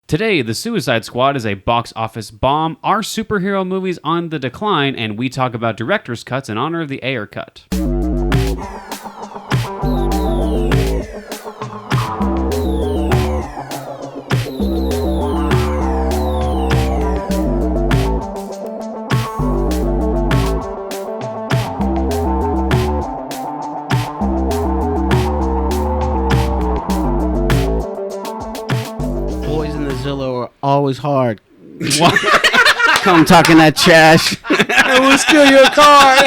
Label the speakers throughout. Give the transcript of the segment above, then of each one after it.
Speaker 1: Today, The Suicide Squad is a box office bomb, our superhero movies on the decline, and we talk about director's cuts in honor of the Ayer cut.
Speaker 2: Always hard. Come talking that trash.
Speaker 3: And we'll steal your car.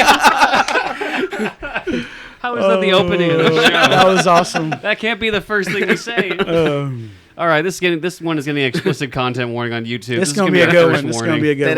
Speaker 1: How is that the opening of the show?
Speaker 3: That was awesome.
Speaker 1: That can't be the first thing you say. All right, this one is getting explicit content warning on YouTube.
Speaker 3: This is going to be a good one. This is going to be a good
Speaker 1: one.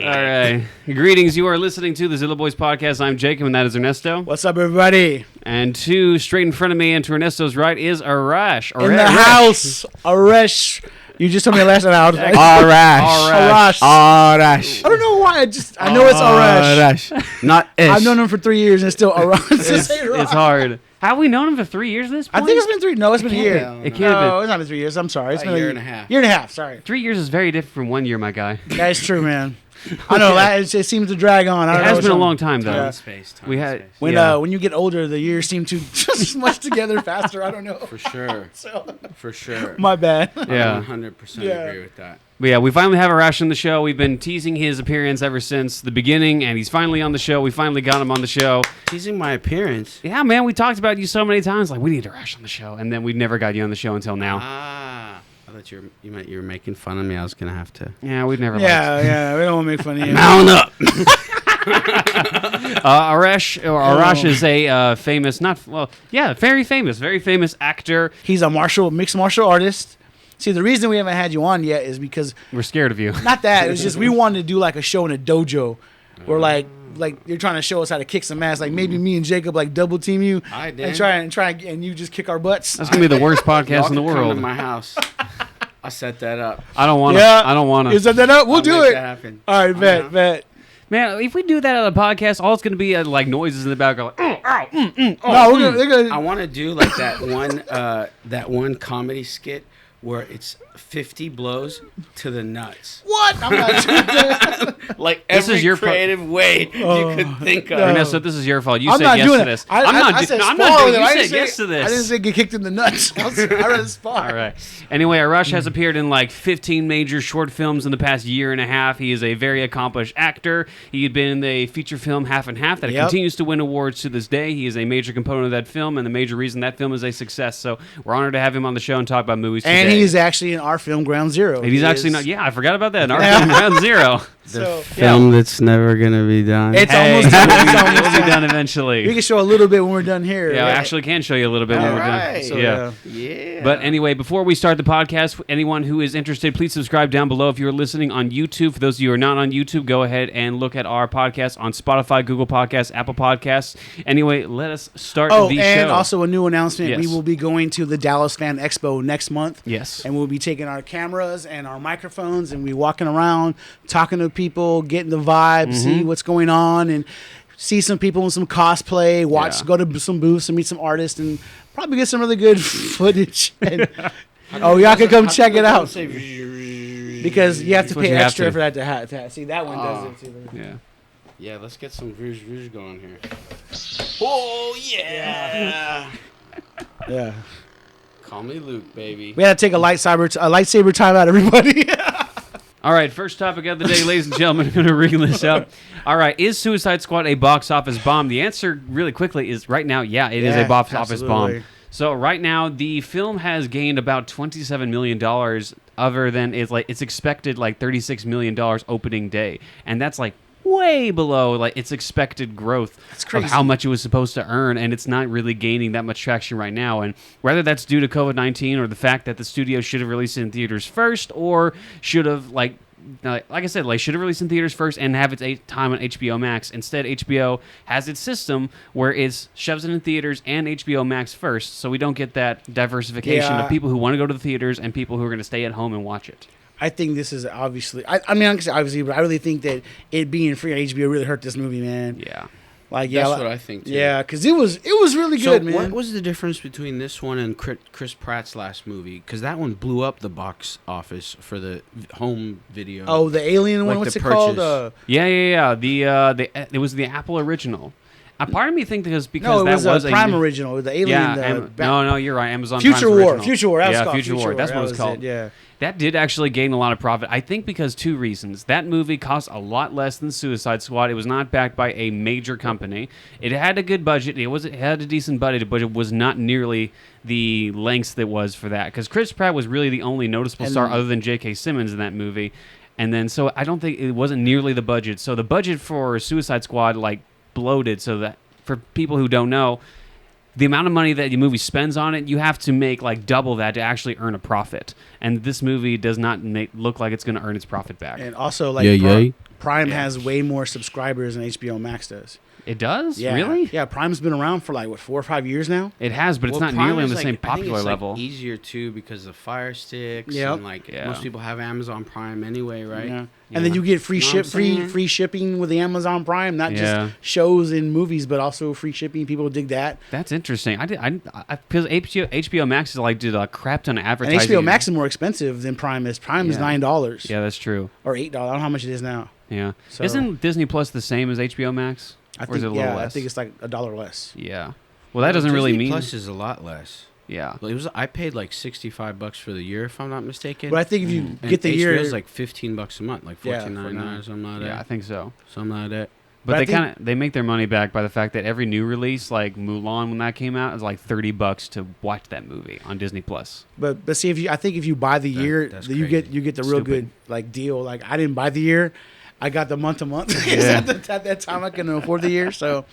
Speaker 1: All right. Greetings. You are listening to the Zilla Boys podcast. I'm Jacob, and that is Ernesto.
Speaker 3: What's up, everybody?
Speaker 1: And straight in front of me and to Ernesto's right is Arrash.
Speaker 3: In the house, Arrash. You just told me the last name.
Speaker 2: Arrash.
Speaker 3: I don't know why. I know it's Arrash.
Speaker 2: Not Ish.
Speaker 3: I've known him for 3 years and it's still Arrash.
Speaker 1: It's hard. Have we known him for 3 years at this point?
Speaker 3: I think it's been 3. No, it's been a year.
Speaker 1: It can't have been.
Speaker 3: It's not been 3 years. I'm sorry. It's been
Speaker 2: a year and a half.
Speaker 3: Year and a half. Sorry.
Speaker 1: 3 years is very different from 1 year, my guy.
Speaker 3: That is true, man. I know that it seems to drag on.
Speaker 1: It has been a long time though.
Speaker 3: Yeah.
Speaker 2: Space.
Speaker 3: When you get older, the years seem to just much together faster. I don't know.
Speaker 2: For sure. For sure.
Speaker 3: My bad.
Speaker 1: Yeah.
Speaker 2: 100% agree with that.
Speaker 1: But yeah, we finally have Arrash on the show. We've been teasing his appearance ever since the beginning, and he's finally on the show. We finally got him on the show.
Speaker 2: Teasing my appearance?
Speaker 1: Yeah, man, we talked about you so many times. Like, we need Arrash on the show, and then we never got you on the show until now.
Speaker 2: I thought you meant you were making fun of me. I was going to have to.
Speaker 1: Yeah, we've never
Speaker 3: Yeah, we don't want to make fun of you.
Speaker 2: Mount up!
Speaker 1: Arrash is a very famous actor.
Speaker 3: He's a mixed martial artist. See, the reason we haven't had you on yet is because
Speaker 1: we're scared of you.
Speaker 3: Not that. It was just we wanted to do like a show in a dojo where like you're trying to show us how to kick some ass. Like maybe me and Jacob like double team you and try and you just kick our butts.
Speaker 1: That's gonna be the worst podcast in the world.
Speaker 2: Come to my house. I'll set that up.
Speaker 1: I don't want to. Yeah, I don't want to.
Speaker 3: You set that up? We'll do it.
Speaker 2: That happen.
Speaker 3: All right, bet.
Speaker 1: Man, if we do that on a podcast, all it's going to be like noises in the background. Like,
Speaker 2: I want to do like that one comedy skit where it's 50 blows to the nuts.
Speaker 3: What? I'm not doing that.
Speaker 2: Like every creative way you could think of.
Speaker 1: Ernesto, this is your fault. You said yes to this.
Speaker 3: I'm not doing it.
Speaker 1: You said yes to this.
Speaker 3: I didn't say get kicked in the nuts. I read spar.
Speaker 1: All right. Anyway, Arrash has appeared in like 15 major short films in the past year and a half. He is a very accomplished actor. He had been in the feature film Half and Half that continues to win awards to this day. He is a major component of that film and the major reason that film is a success. So we're honored to have him on the show and talk about movies today.
Speaker 3: And he's actually in our film Ground Zero.
Speaker 1: He's actually not. Yeah, I forgot about that. In our film Ground Zero.
Speaker 2: The film that's never gonna be done.
Speaker 3: It's almost done.
Speaker 1: It'll be done eventually.
Speaker 3: We can show a little bit when we're done here.
Speaker 1: Yeah, I actually can show you a little bit when we're done. So,
Speaker 2: yeah.
Speaker 1: But anyway, before we start the podcast, anyone who is interested, please subscribe down below. If you're listening on YouTube, for those of you who are not on YouTube, go ahead and look at our podcast on Spotify, Google Podcasts, Apple Podcasts. Anyway, let us start the show.
Speaker 3: Oh, and also a new announcement.
Speaker 1: Yes.
Speaker 3: We will be going to the Dallas Fan Expo next month.
Speaker 1: Yes.
Speaker 3: And we'll be taking our cameras and our microphones and we'll be walking around, talking to people, getting the vibe, see what's going on, and see some people in some cosplay, go to some booths and meet some artists, and probably get some really good footage. And, y'all can come check it out. Because you have to pay extra for that to have. See, that one does it too.
Speaker 1: Yeah.
Speaker 2: Yeah, let's get some rouge going here. Oh, yeah.
Speaker 3: Yeah.
Speaker 2: Call me Luke, baby.
Speaker 3: We had to take a lightsaber time out, everybody.
Speaker 1: All right, first topic of the day, ladies and gentlemen. I'm going to ring this up. All right, is Suicide Squad a box office bomb? The answer, really quickly, is right now, it is a box office bomb. So right now, the film has gained about $27 million. Other than it's expected like $36 million opening day, and that's like way below like its expected growth of how much it was supposed to earn, and it's not really gaining that much traction right now. And whether that's due to COVID-19 or the fact that the studio should have released it in theaters first, or should have like I said, should have released in theaters first and have its time on HBO Max. Instead, HBO has its system where it shoves it in theaters and HBO Max first, so we don't get that diversification of people who want to go to the theaters and people who are going to stay at home and watch it.
Speaker 3: I think this is obviously. I mean, obviously, but I really think that it being free on HBO really hurt this movie, man.
Speaker 1: Yeah.
Speaker 3: Like
Speaker 2: That's what I think too.
Speaker 3: Yeah, because it was really good, man.
Speaker 2: What was the difference between this one and Chris Pratt's last movie? Because that one blew up the box office for the home video.
Speaker 3: Oh, the alien one. What's it called?
Speaker 1: Yeah. It was the Apple original. Part of me thinks because
Speaker 3: no, it
Speaker 1: that
Speaker 3: was a Prime original. The alien.
Speaker 1: Yeah, no, you're right. Amazon
Speaker 3: Future
Speaker 1: Prime's
Speaker 3: War.
Speaker 1: original.
Speaker 3: Future War.
Speaker 1: Yeah, Future War. That's what it's called.
Speaker 3: Yeah.
Speaker 1: That did actually gain a lot of profit. I think because two reasons. That movie cost a lot less than Suicide Squad. It was not backed by a major company. It had a good budget. It had a decent budget, but it was not nearly the lengths that was for that. Because Chris Pratt was really the only noticeable star other than J.K. Simmons in that movie. And then, so I don't think it wasn't nearly the budget. So the budget for Suicide Squad, like, bloated. So that, for people who don't know, the amount of money that the movie spends on it, you have to make like double that to actually earn a profit. And this movie does not look like it's going to earn its profit back.
Speaker 3: And also, like, Prime has way more subscribers than HBO Max does.
Speaker 1: It does?
Speaker 3: Yeah.
Speaker 1: Really?
Speaker 3: Yeah, Prime's been around for like, 4 or 5 years now?
Speaker 1: It has, but it's not nearly on the same popular level.
Speaker 2: Like easier too because of Fire Sticks.
Speaker 3: Yep.
Speaker 2: And most people have Amazon Prime anyway, right?
Speaker 3: Yeah. And then you get free shipping with the Amazon Prime, not just shows and movies, but also free shipping. People dig that.
Speaker 1: That's interesting. Because HBO Max did a crap ton of advertising.
Speaker 3: And HBO Max is more expensive than Prime is. Prime is $9.
Speaker 1: Yeah, that's true.
Speaker 3: Or $8. I don't know how much it is now.
Speaker 1: Yeah.
Speaker 3: So,
Speaker 1: isn't Disney Plus the same as HBO Max?
Speaker 3: I think,
Speaker 1: or is it a little less?
Speaker 3: I think it's like $1 less.
Speaker 1: Yeah. Well, that doesn't really mean.
Speaker 2: Disney Plus is a lot less.
Speaker 1: Yeah.
Speaker 2: I paid like $65 for the year, if I'm not mistaken.
Speaker 3: But I think if you get the year,
Speaker 2: it's like $15 a month, like $14.99 or something like that.
Speaker 1: Yeah, I think so.
Speaker 2: Something like that.
Speaker 1: But they make their money back by the fact that every new release, like Mulan when that came out, is like $30 to watch that movie on Disney Plus.
Speaker 3: But see, I think if you buy the year, you get the real good like deal. Like I didn't buy the year, I got the month to month. At that time, I couldn't afford the year, so.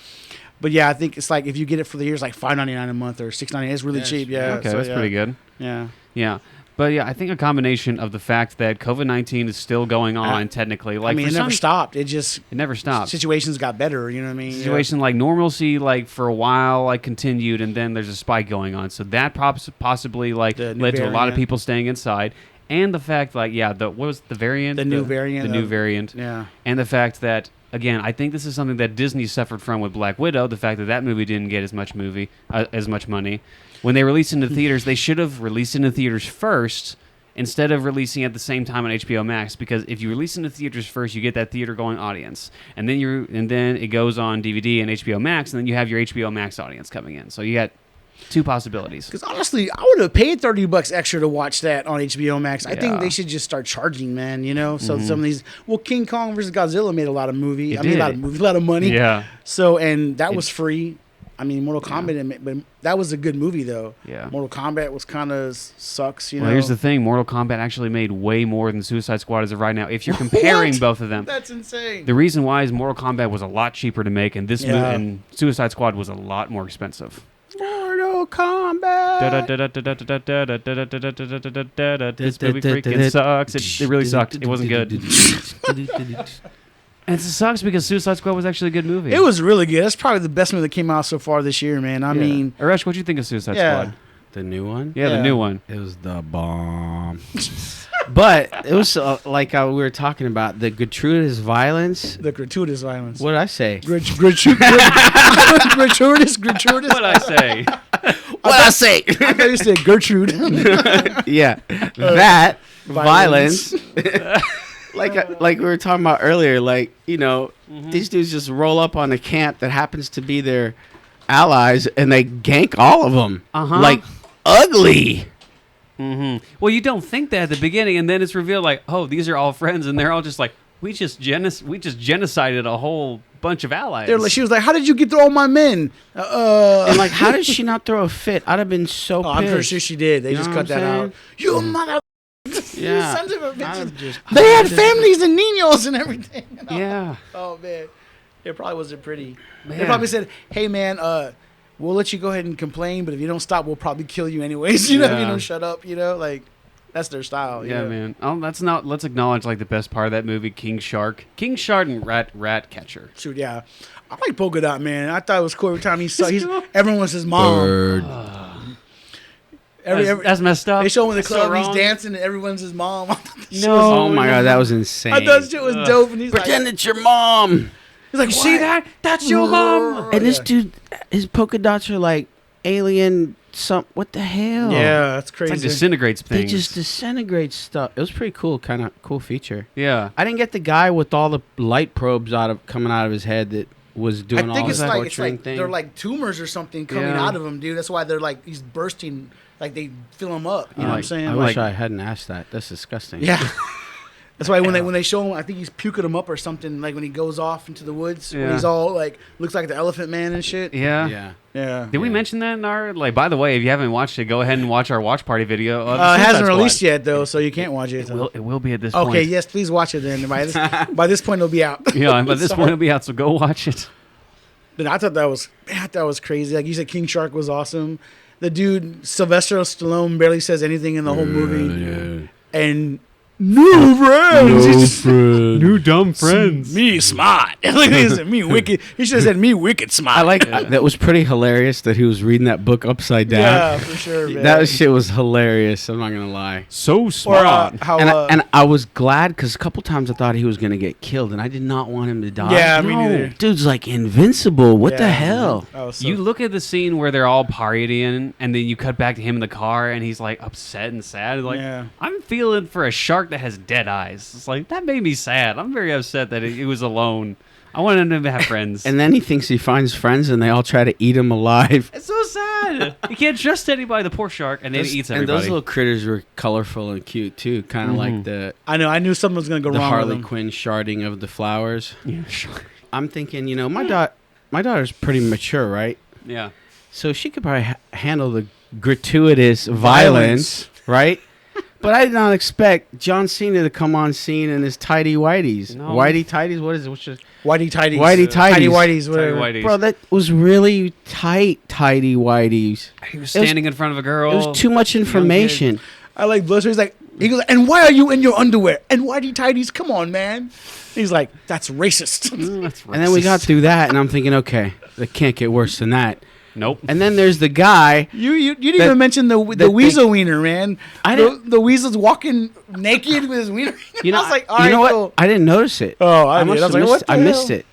Speaker 3: But yeah, I think it's like if you get it for the year, it's like $5.99 a month or $6.99. It's really cheap. Yeah.
Speaker 1: Okay, that's pretty good.
Speaker 3: Yeah.
Speaker 1: Yeah. But yeah, I think a combination of the fact that COVID-19 is still going on technically. Like,
Speaker 3: it never stopped. It
Speaker 1: never stopped.
Speaker 3: Situations got better. You know what I mean?
Speaker 1: Situation like normalcy, like for a while, like continued, and then there's a spike going on. So that possibly like led to a lot of people staying inside. And the fact, like, what was the variant?
Speaker 3: The new variant.
Speaker 1: The new variant.
Speaker 3: Yeah.
Speaker 1: And the fact that, again, I think this is something that Disney suffered from with Black Widow. The fact that movie didn't get as much money. When they released into theaters, they should have released into theaters first instead of releasing at the same time on HBO Max. Because if you release into theaters first, you get that theater-going audience, and then it goes on DVD and HBO Max, and then you have your HBO Max audience coming in. So you got two possibilities.
Speaker 3: Because honestly, I would have paid $30 extra to watch that on HBO Max. I think they should just start charging, man. You know, so some of these. Well, King Kong vs. Godzilla made a lot of movie. A lot of money.
Speaker 1: Yeah.
Speaker 3: So that was free. I mean, Mortal Kombat, but that was a good movie though.
Speaker 1: Yeah.
Speaker 3: Mortal Kombat was kind of sucks. You know.
Speaker 1: Here's the thing: Mortal Kombat actually made way more than Suicide Squad as of right now. If you're comparing both of them,
Speaker 3: that's insane.
Speaker 1: The reason why is Mortal Kombat was a lot cheaper to make, and and Suicide Squad was a lot more expensive.
Speaker 3: Mortal Kombat.
Speaker 1: This movie freaking sucks. It really sucked. It wasn't good. And it sucks because Suicide Squad was actually a good movie.
Speaker 3: It was really good. That's probably the best movie that came out so far this year, man. I mean,
Speaker 1: Arash, what'd you think of Suicide Squad?
Speaker 2: The new one?
Speaker 1: Yeah, the new one.
Speaker 2: It was the bomb. But it was like we were talking about the gratuitous violence.
Speaker 3: The gratuitous violence.
Speaker 2: What did I say?
Speaker 3: Gratuitous.
Speaker 1: What did I say?
Speaker 3: I thought you said Gertrude.
Speaker 2: Yeah, that violence. Like we were talking about earlier, like, you know, these dudes just roll up on a camp that happens to be their allies, and they gank all of them. Like, ugly.
Speaker 1: Well, you don't think that at the beginning, and then it's revealed like, oh, these are all friends, and they're all just like, we just genocided a whole bunch of allies.
Speaker 3: She was like, how did you get through all my men?
Speaker 2: And like, how did she not throw a fit? I'd have been so pissed.
Speaker 3: I'm pretty sure she did. They just cut that out. You mother...
Speaker 2: Yeah.
Speaker 3: You sons of a bitch. They had families and niños and everything.
Speaker 1: Yeah.
Speaker 3: Oh, man. It probably wasn't pretty. Man. They probably said, hey, man, we'll let you go ahead and complain, but if you don't stop, we'll probably kill you anyways. You know, if you don't shut up, you know, like, that's their style.
Speaker 1: Yeah, man. Let's acknowledge, like, the best part of that movie, King Shark and Rat Catcher.
Speaker 3: Shoot, yeah. I like Polka Dot, man. I thought it was cool every time everyone was his mom.
Speaker 2: Bird.
Speaker 1: That's messed up.
Speaker 3: They show him in the club, he's dancing, and everyone's his mom.
Speaker 2: Oh my God, that was insane.
Speaker 3: I thought shit was dope. And he's
Speaker 2: pretend it's your mom.
Speaker 3: He's like,
Speaker 1: you see that? That's your mom.
Speaker 2: And this dude, his polka dots are like alien. What the hell?
Speaker 3: Yeah, that's crazy.
Speaker 1: It disintegrates things.
Speaker 2: They just disintegrate stuff. It was pretty cool, kind of cool feature.
Speaker 1: Yeah.
Speaker 2: I didn't get the guy with all the light probes coming out of his head that was doing all this torturing thing.
Speaker 3: They're like tumors or something coming out of him, dude. That's why they're like he's bursting, like they fill him up. You know what I'm saying?
Speaker 2: I wish I hadn't asked that. That's disgusting.
Speaker 3: Yeah. That's why when they show him, I think he's puking him up or something. Like when he goes off into the woods, when he's all like looks like the Elephant Man and shit.
Speaker 1: Yeah.
Speaker 3: Yeah.
Speaker 1: Did we mention that in our by the way, if you haven't watched it, go ahead and watch our watch party video.
Speaker 3: It hasn't released yet though, so you can't watch it.
Speaker 1: It will be at this point.
Speaker 3: Okay, yes, please watch it then. By this point it'll be out.
Speaker 1: Yeah, by this point it'll be out, so go watch it.
Speaker 3: But I thought that was crazy. Like you said, King Shark was awesome. The dude Sylvester Stallone barely says anything in the whole movie. And new friends.
Speaker 1: New dumb friends.
Speaker 3: Me smart. Look at this. Me wicked. He should have said me wicked smart.
Speaker 2: I like that. Was pretty hilarious that he was reading that book upside down.
Speaker 3: Yeah, for sure, man.
Speaker 2: That shit was hilarious. I'm not gonna lie.
Speaker 1: So smart.
Speaker 2: And I was glad because a couple times I thought he was gonna get killed, and I did not want him to die.
Speaker 3: Yeah, me neither.
Speaker 2: Dude's like invincible. What the hell?
Speaker 1: You look at the scene where they're all partying, and then you cut back to him in the car, and he's like upset and sad. Like, I'm feeling for a shark that has dead eyes. It's like that made me sad. I'm very upset that he was alone. I wanted him to have friends.
Speaker 2: And then he thinks he finds friends, and they all try to eat him alive.
Speaker 1: It's so sad. You can't trust anybody. The poor shark, and then he eats everybody.
Speaker 2: And those little critters were colorful and cute too, kind of like the.
Speaker 3: I knew something was gonna go wrong.
Speaker 2: The Harley
Speaker 3: with them.
Speaker 2: Quinn sharding of the flowers.
Speaker 1: Yeah, sure.
Speaker 2: I'm thinking, my daughter's pretty mature, right?
Speaker 1: Yeah.
Speaker 2: So she could probably handle the gratuitous violence, right? But I did not expect John Cena to come on scene in his tidy whities.
Speaker 3: No.
Speaker 2: Whitey tidies? What is it?
Speaker 3: Whitey tidies.
Speaker 2: Whitey tidies.
Speaker 3: Tidy whities, whatever.
Speaker 1: Tidy whities.
Speaker 2: Bro, that was really tight tidy whities.
Speaker 1: He was standing in front of a girl.
Speaker 2: It was too much information.
Speaker 3: I like Blister. He's like, he goes, and why are you in your underwear? And whitey tidies? Come on, man. He's like, that's racist.
Speaker 1: That's racist.
Speaker 2: And then we got through that, and I'm thinking, okay, it can't get worse than that.
Speaker 1: Nope.
Speaker 2: And then there's the guy.
Speaker 3: You didn't even mention the weasel wiener, man. The weasel's walking naked with his wiener.
Speaker 2: You know,
Speaker 3: I was like, all right,
Speaker 2: what?
Speaker 3: cool.
Speaker 2: I didn't notice it.
Speaker 3: Oh, I did. I was like, what the
Speaker 2: I missed
Speaker 3: hell?
Speaker 2: it.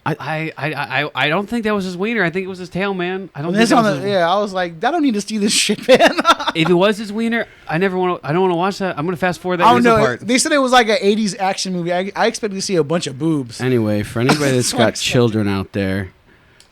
Speaker 1: I don't think that was his wiener. I think it was his tail, man. I don't.
Speaker 3: And
Speaker 1: think
Speaker 3: I was like, I don't need to see this shit, man.
Speaker 1: If it was his wiener, I don't want to watch that. I'm gonna fast forward that.
Speaker 3: I don't know.
Speaker 1: part.
Speaker 3: They said it was like an '80s action movie. I expected to see a bunch of boobs.
Speaker 2: Anyway, for anybody that's got children out there,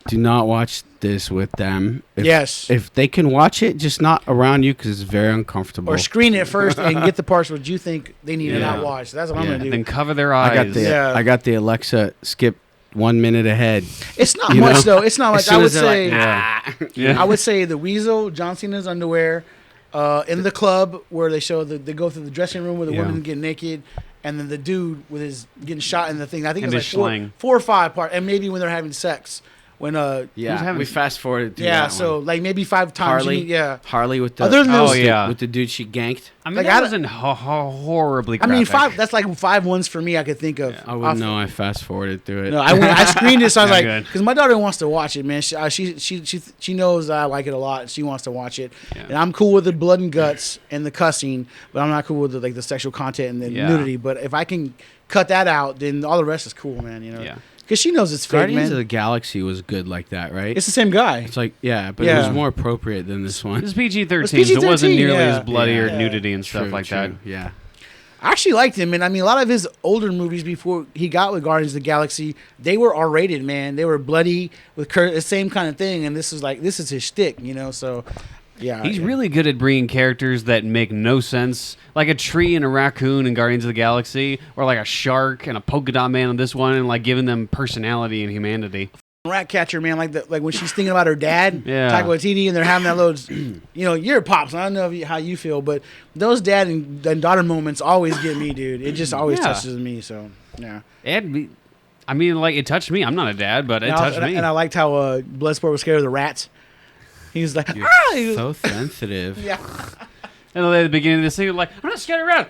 Speaker 2: do not watch this with them. If they can watch it, just not around you because it's very uncomfortable.
Speaker 3: Or screen it first and get the parts what you think they need to not watch. That's what I'm gonna do.
Speaker 1: Then cover their eyes.
Speaker 2: I got the Alexa skip 1 minute ahead.
Speaker 3: It's not much though. It's not much. I would say.
Speaker 2: Like,
Speaker 3: I would say the Weasel, John Cena's underwear, in the club where they show they go through the dressing room where the women get naked, and then the dude with his getting shot in the thing. I think it's like four or five parts, and maybe when they're having sex. When
Speaker 2: we fast forwarded through
Speaker 3: that
Speaker 2: one.
Speaker 3: So like maybe 5 times.
Speaker 2: Harley with the
Speaker 3: other than those,
Speaker 2: with the dude she ganked.
Speaker 1: I mean, that wasn't horribly graphic.
Speaker 3: I mean, 5. That's like 5 ones for me. I could think of.
Speaker 2: I wouldn't know. I fast forwarded through it.
Speaker 3: No, I screened it, so I was like, because my daughter wants to watch it, man. She knows that I like it a lot, and she wants to watch it. Yeah. And I'm cool with the blood and guts and the cussing, but I'm not cool with the sexual content and the nudity. But if I can cut that out, then all the rest is cool, man. You know. Yeah. Because she knows it's fake,
Speaker 2: Guardians
Speaker 3: man.
Speaker 2: of the Galaxy was good like that, right?
Speaker 3: It's the same guy.
Speaker 2: It's like, but it was more appropriate than this one.
Speaker 1: It was PG-13, so it wasn't nearly as bloody or nudity and stuff like that.
Speaker 2: Yeah.
Speaker 3: I actually liked him, and I mean, a lot of his older movies before he got with Guardians of the Galaxy, they were R-rated, man. They were bloody with the same kind of thing, and this is his shtick, you know, so... Yeah,
Speaker 1: he's really good at bringing characters that make no sense, like a tree and a raccoon in Guardians of the Galaxy, or like a shark and a polka dot man in this one, and like giving them personality and humanity.
Speaker 3: Ratcatcher, man, like when she's thinking about her dad, Taika Waititi, and they're having that little, you're pops. I don't know how you feel, but those dad and daughter moments always get me, dude. It just always touches me. So yeah,
Speaker 1: I mean, like it touched me. I'm not a dad, but it touched me.
Speaker 3: And I liked how Bloodsport was scared of the rats. He was like,
Speaker 2: so sensitive.
Speaker 3: Yeah.
Speaker 1: And at the beginning of this thing, like, I'm not scared of rats.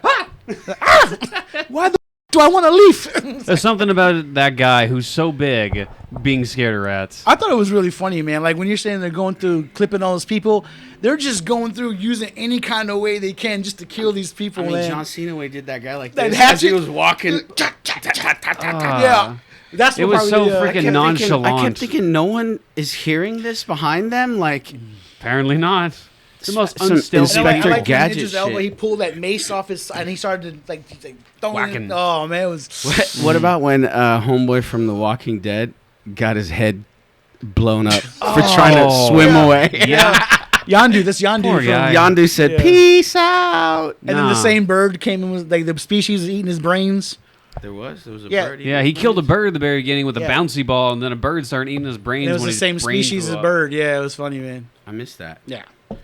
Speaker 3: Why the do I want to leave?
Speaker 1: There's something about that guy who's so big being scared of rats.
Speaker 3: I thought it was really funny, man. Like when you're saying they're going through clipping all those people, they're just going through using any kind of way they can just to kill these people.
Speaker 2: I mean,
Speaker 3: man.
Speaker 2: John Cena did that guy like
Speaker 3: that
Speaker 2: this as he was walking.
Speaker 3: Yeah. That's
Speaker 1: It
Speaker 3: what
Speaker 1: was
Speaker 3: probably,
Speaker 1: so freaking nonchalant.
Speaker 2: I kept thinking no one is hearing this behind them. Like,
Speaker 1: Apparently not. The most
Speaker 2: Some
Speaker 1: unstealthy.
Speaker 2: Inspector
Speaker 3: when
Speaker 2: Gadget
Speaker 3: Idris Elba,
Speaker 2: shit.
Speaker 3: he pulled that mace off his, and he started to like throwing
Speaker 1: Whacking.
Speaker 3: it. Oh man, it was.
Speaker 2: what about when Homeboy from The Walking Dead got his head blown up for trying to swim away?
Speaker 1: Yeah.
Speaker 3: Yondu, this Yondu.
Speaker 1: Poor
Speaker 3: from-
Speaker 1: guy.
Speaker 2: Yondu said,
Speaker 3: Yeah.
Speaker 2: "Peace out."
Speaker 3: And then the same bird came and was like the species was eating his brains.
Speaker 2: There was a
Speaker 3: Yeah.
Speaker 2: bird.
Speaker 1: Yeah, he killed a bird at the very beginning with a
Speaker 3: Yeah.
Speaker 1: bouncy ball, and then a bird started eating his brains.
Speaker 3: And it was
Speaker 1: when
Speaker 3: the
Speaker 1: his
Speaker 3: same
Speaker 1: brains
Speaker 3: species
Speaker 1: blew
Speaker 3: as
Speaker 1: up.
Speaker 3: bird. Yeah, it was funny, man.
Speaker 2: I missed that.
Speaker 3: Yeah,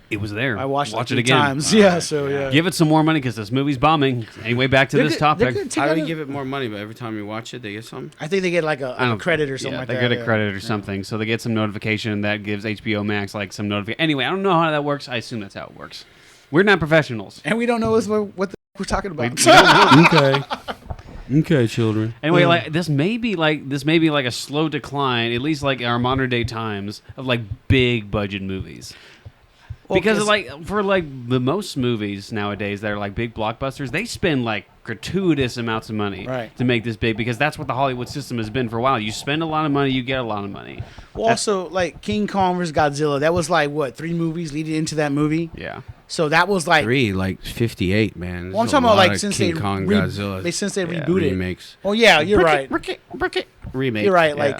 Speaker 1: It was there.
Speaker 3: I watched
Speaker 1: Watch
Speaker 3: it
Speaker 1: it
Speaker 3: a few
Speaker 1: again.
Speaker 3: times. Yeah, so yeah.
Speaker 1: Give it some more money because this movie's bombing. Anyway, back to
Speaker 3: They're
Speaker 1: this
Speaker 3: good-
Speaker 1: topic.
Speaker 3: they're good
Speaker 2: How do
Speaker 3: together.
Speaker 2: we give it more money? But every time you watch it, they get something.
Speaker 3: I think they get like
Speaker 1: I
Speaker 3: a
Speaker 1: don't-
Speaker 3: credit or something
Speaker 1: yeah,
Speaker 3: like
Speaker 1: they
Speaker 3: that.
Speaker 1: get a
Speaker 3: yeah.
Speaker 1: credit or something, so they get some notification that gives HBO Max like some notification. Anyway, I don't know how that works. I assume that's how it works. We're not professionals.
Speaker 3: And we don't know what we're talking about.
Speaker 2: Okay, children.
Speaker 1: Anyway, like this may be like a slow decline, at least like our modern day times of like big budget movies.
Speaker 3: Well,
Speaker 1: Because
Speaker 3: 'cause-
Speaker 1: like for like the most movies nowadays that are like big blockbusters, they spend like gratuitous amounts of money
Speaker 3: Right.
Speaker 1: to make this big because that's what the Hollywood system has been for a while. You spend a lot of money, you get a lot of money.
Speaker 3: Well, also, like King Kong vs. Godzilla, that was like what 3 movies leading into that movie.
Speaker 1: Yeah.
Speaker 3: So that was like.
Speaker 2: 58, man.
Speaker 3: Well, I'm
Speaker 2: There's
Speaker 3: talking
Speaker 2: a
Speaker 3: about
Speaker 2: lot
Speaker 3: like
Speaker 2: of
Speaker 3: since
Speaker 2: King
Speaker 3: they
Speaker 2: Kong
Speaker 3: re-
Speaker 2: Godzilla
Speaker 3: since they
Speaker 1: Yeah.
Speaker 3: rebooted.
Speaker 2: remakes.
Speaker 3: Oh yeah, you're right.
Speaker 2: Remake.
Speaker 3: You're right.
Speaker 1: Yeah.
Speaker 3: Like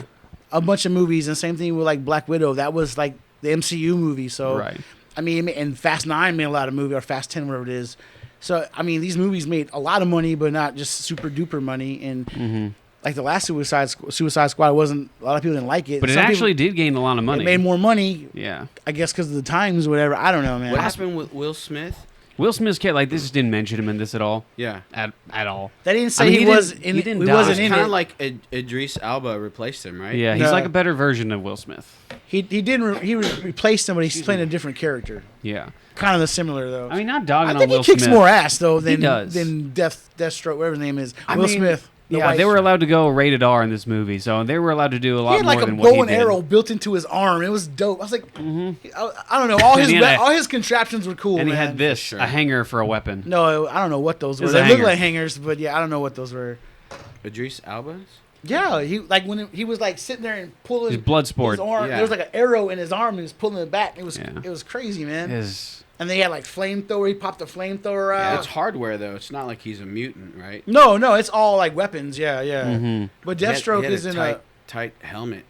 Speaker 3: a bunch of movies, and same thing with like Black Widow. That was like the MCU movie. So
Speaker 1: Right.
Speaker 3: I mean, and Fast 9 made a lot of movie, or Fast 10, whatever it is. So I mean, these movies made a lot of money, but not just super duper money. And like the last Suicide Squad wasn't, a lot of people didn't like it.
Speaker 1: But it
Speaker 3: Some people-
Speaker 1: actually did gain a lot of
Speaker 3: it
Speaker 1: money.
Speaker 3: made more money,
Speaker 1: Yeah.
Speaker 3: I guess, because of the times, or whatever. I don't know, man.
Speaker 2: What happened with Will Smith?
Speaker 1: Will Smith's kid, like, this just didn't mention him in this at all.
Speaker 2: Yeah.
Speaker 1: At all.
Speaker 3: They didn't say
Speaker 1: I mean,
Speaker 3: he
Speaker 1: he
Speaker 3: was
Speaker 1: didn't-
Speaker 3: in.
Speaker 1: he
Speaker 3: It.
Speaker 1: didn't
Speaker 3: He
Speaker 1: die.
Speaker 3: wasn't
Speaker 2: It's
Speaker 3: in
Speaker 2: kind
Speaker 3: it.
Speaker 2: of like Idris Elba replaced him, right?
Speaker 1: Yeah, he's
Speaker 3: No.
Speaker 1: like a better version of Will Smith.
Speaker 3: He didn't. He replaced him, but he's playing a different character.
Speaker 1: Yeah.
Speaker 3: Kind of the similar though.
Speaker 1: I mean, not dogging
Speaker 3: I
Speaker 1: on
Speaker 3: think
Speaker 1: Will
Speaker 3: he kicks
Speaker 1: Smith.
Speaker 3: more ass though than
Speaker 1: does.
Speaker 3: Deathstroke, whatever his name is.
Speaker 2: I
Speaker 3: Will
Speaker 2: mean,
Speaker 3: Smith. the
Speaker 1: Yeah,
Speaker 3: white
Speaker 1: they were
Speaker 3: shirt.
Speaker 1: allowed to go rated R in this movie, so they were allowed to do a
Speaker 3: He
Speaker 1: lot
Speaker 3: had
Speaker 1: more
Speaker 3: like a
Speaker 1: than what
Speaker 3: bow
Speaker 1: he
Speaker 3: and
Speaker 1: did.
Speaker 3: arrow built into his arm. It was dope. I was like, I don't know. All
Speaker 1: And
Speaker 3: his
Speaker 1: he had a-
Speaker 3: all his contraptions were cool.
Speaker 1: And he
Speaker 3: man.
Speaker 1: had this,
Speaker 2: sure.
Speaker 1: a hanger for a weapon.
Speaker 3: No, I don't know what those were.
Speaker 1: was
Speaker 3: They
Speaker 1: a
Speaker 3: looked
Speaker 1: hanger.
Speaker 3: like hangers, but yeah, I don't know what those were.
Speaker 2: Idris Elba?
Speaker 3: Yeah, he like when he was like sitting there and pulling
Speaker 1: His blood sport.
Speaker 3: his arm.
Speaker 2: Yeah.
Speaker 3: There was like an arrow in his arm. And he was pulling it back. It was
Speaker 1: Yeah.
Speaker 3: it was crazy, man.
Speaker 1: His,
Speaker 3: And they had like flamethrower. He popped a flamethrower out.
Speaker 2: It's hardware, though. It's not like he's a mutant, right?
Speaker 3: No, it's all like weapons. Yeah, yeah.
Speaker 1: Mm-hmm.
Speaker 3: But
Speaker 2: He had-
Speaker 3: Deathstroke
Speaker 2: he had
Speaker 3: is in
Speaker 2: tight helmet.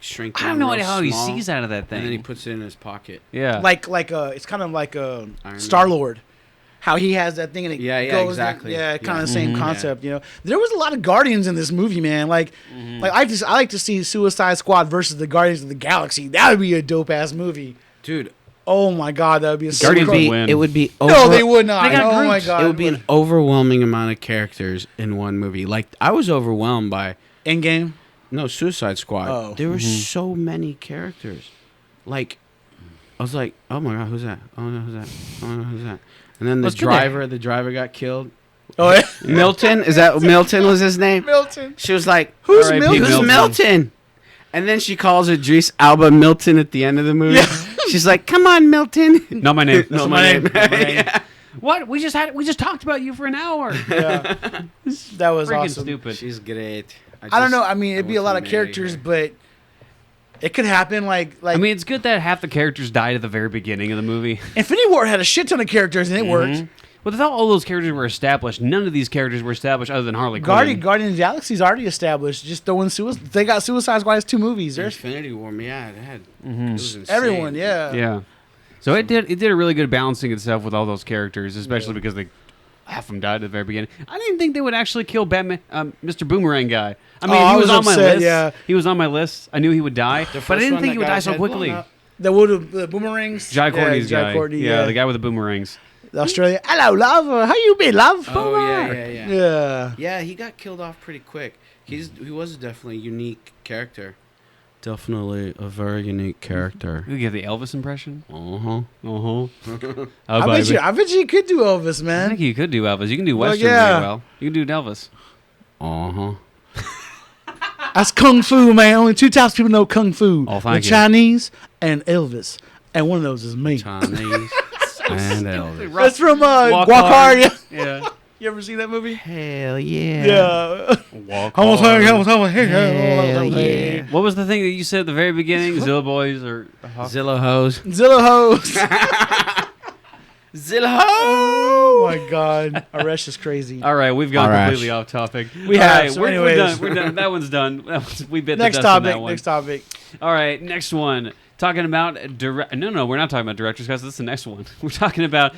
Speaker 2: Shrink
Speaker 1: I have
Speaker 2: down
Speaker 1: no
Speaker 2: real
Speaker 1: idea how he
Speaker 2: small,
Speaker 1: sees out of that thing.
Speaker 2: And then he puts it in his pocket.
Speaker 1: yeah.
Speaker 3: it's kind of like a
Speaker 2: Iron
Speaker 3: Star Lord. How he has that thing and it
Speaker 2: Yeah,
Speaker 3: goes
Speaker 2: exactly.
Speaker 3: yeah, kind
Speaker 2: Yeah.
Speaker 3: of the same
Speaker 1: Mhm.
Speaker 3: concept. You know, there was a lot of Guardians in this movie, man. Like I like to see Suicide Squad versus the Guardians of the Galaxy. That would be a dope ass movie.
Speaker 2: Dude,
Speaker 3: Oh my god, that would be a
Speaker 1: Guardians
Speaker 3: super
Speaker 1: would
Speaker 3: cool.
Speaker 1: win.
Speaker 2: it would be
Speaker 3: No, they would not.
Speaker 1: They got
Speaker 3: Oh my
Speaker 1: Groot.
Speaker 3: god,
Speaker 2: It would be an overwhelming amount of characters in one movie. Like, I was overwhelmed by
Speaker 3: Endgame.
Speaker 2: No, Suicide Squad.
Speaker 3: Oh.
Speaker 2: There were so many characters. Like, I was like, oh my god, who's that? Oh no, who's that? Oh no, who's that? And then
Speaker 1: Let's go there.
Speaker 2: the driver got killed.
Speaker 3: Oh, yeah.
Speaker 2: Milton, is that Milton was his name?
Speaker 3: Milton.
Speaker 2: She was like,
Speaker 3: Who's
Speaker 1: R.I.P.
Speaker 3: Milton?
Speaker 2: who's
Speaker 1: Milton.
Speaker 2: Milton? And then she calls Idris Elba Milton at the end of the movie.
Speaker 3: Yeah.
Speaker 2: She's like, come on, Milton.
Speaker 1: Not my name.
Speaker 2: Not
Speaker 3: my name.
Speaker 2: Not my name.
Speaker 1: What? We just talked about you for an hour.
Speaker 3: Yeah. That was
Speaker 1: Freaking
Speaker 3: awesome.
Speaker 1: stupid.
Speaker 2: She's great.
Speaker 3: I don't know. I mean, it'd be a lot of characters, but it could happen. Like
Speaker 1: I mean, it's good that half the characters died at the very beginning of the movie.
Speaker 3: Infinity War had a shit ton of characters and it worked.
Speaker 1: Mhm. But without all those characters were established, none of these characters were established other than Harley Quinn.
Speaker 3: Guardians of the Galaxy's already established. Just throwing Suicide. They got Suicide Squad as 2 movies. There's
Speaker 2: Infinity War, yeah, it had. It was insane.
Speaker 3: everyone. Yeah.
Speaker 1: Yeah. So it did a really good balancing itself with all those characters, especially because half of them died at the very beginning. I didn't think they would actually kill Batman, Mr. Boomerang guy. I mean,
Speaker 3: Oh,
Speaker 1: he
Speaker 3: I
Speaker 1: was
Speaker 3: was
Speaker 1: on my
Speaker 3: upset,
Speaker 1: list.
Speaker 3: yeah.
Speaker 1: He was on my list. I knew he would die,
Speaker 2: The
Speaker 1: but I
Speaker 2: first
Speaker 1: didn't
Speaker 2: one
Speaker 1: think
Speaker 2: that
Speaker 1: he would
Speaker 2: got
Speaker 1: die
Speaker 2: his
Speaker 1: so
Speaker 2: head blown
Speaker 1: quickly.
Speaker 2: up.
Speaker 3: The boomerangs.
Speaker 1: Jai Courtney's
Speaker 3: Jai
Speaker 1: guy.
Speaker 3: Courtney,
Speaker 1: yeah, the guy with the boomerangs.
Speaker 3: The Australia. Hello, love. How you been, love?
Speaker 2: Oh, yeah.
Speaker 3: Yeah.
Speaker 2: Yeah, he got killed off pretty quick. He was definitely a unique character. Definitely a very unique character.
Speaker 1: You get the Elvis impression?
Speaker 2: Uh-huh.
Speaker 1: Oh,
Speaker 3: I bet you could do Elvis,
Speaker 1: I
Speaker 3: man.
Speaker 1: think you could do Elvis. You can do
Speaker 3: Well,
Speaker 1: Western
Speaker 3: yeah.
Speaker 1: really well. You can do Elvis.
Speaker 2: Uh-huh.
Speaker 3: That's Kung Fu, man. Only 2 types of people know Kung Fu.
Speaker 1: Oh, thank
Speaker 3: the
Speaker 1: you.
Speaker 3: Chinese and Elvis. And one of those is me.
Speaker 2: Chinese and Elvis.
Speaker 3: That's from
Speaker 1: Walk
Speaker 3: Walk Hard.
Speaker 1: Yeah.
Speaker 3: You ever seen that movie?
Speaker 2: Hell yeah.
Speaker 3: Yeah.
Speaker 1: Walk
Speaker 3: Hell
Speaker 1: hard.
Speaker 3: yeah.
Speaker 1: What was the thing that you said at the very beginning? Zilla Boys or
Speaker 2: Zillow hoes.
Speaker 3: Zillow hoes.
Speaker 2: Zillow
Speaker 3: Oh my God. Arrash is crazy.
Speaker 1: All right, we've gone
Speaker 2: Arrash.
Speaker 1: completely off topic.
Speaker 3: We
Speaker 1: All
Speaker 3: have,
Speaker 1: right,
Speaker 3: so
Speaker 1: we're
Speaker 3: anyways.
Speaker 1: done. We're done. That one's done. We bit
Speaker 3: Next
Speaker 1: the dust on
Speaker 3: topic.
Speaker 1: that one.
Speaker 3: Next topic.
Speaker 1: All right, next one. Talking about No, we're not talking about directors, guys. This is the next one. We're talking about: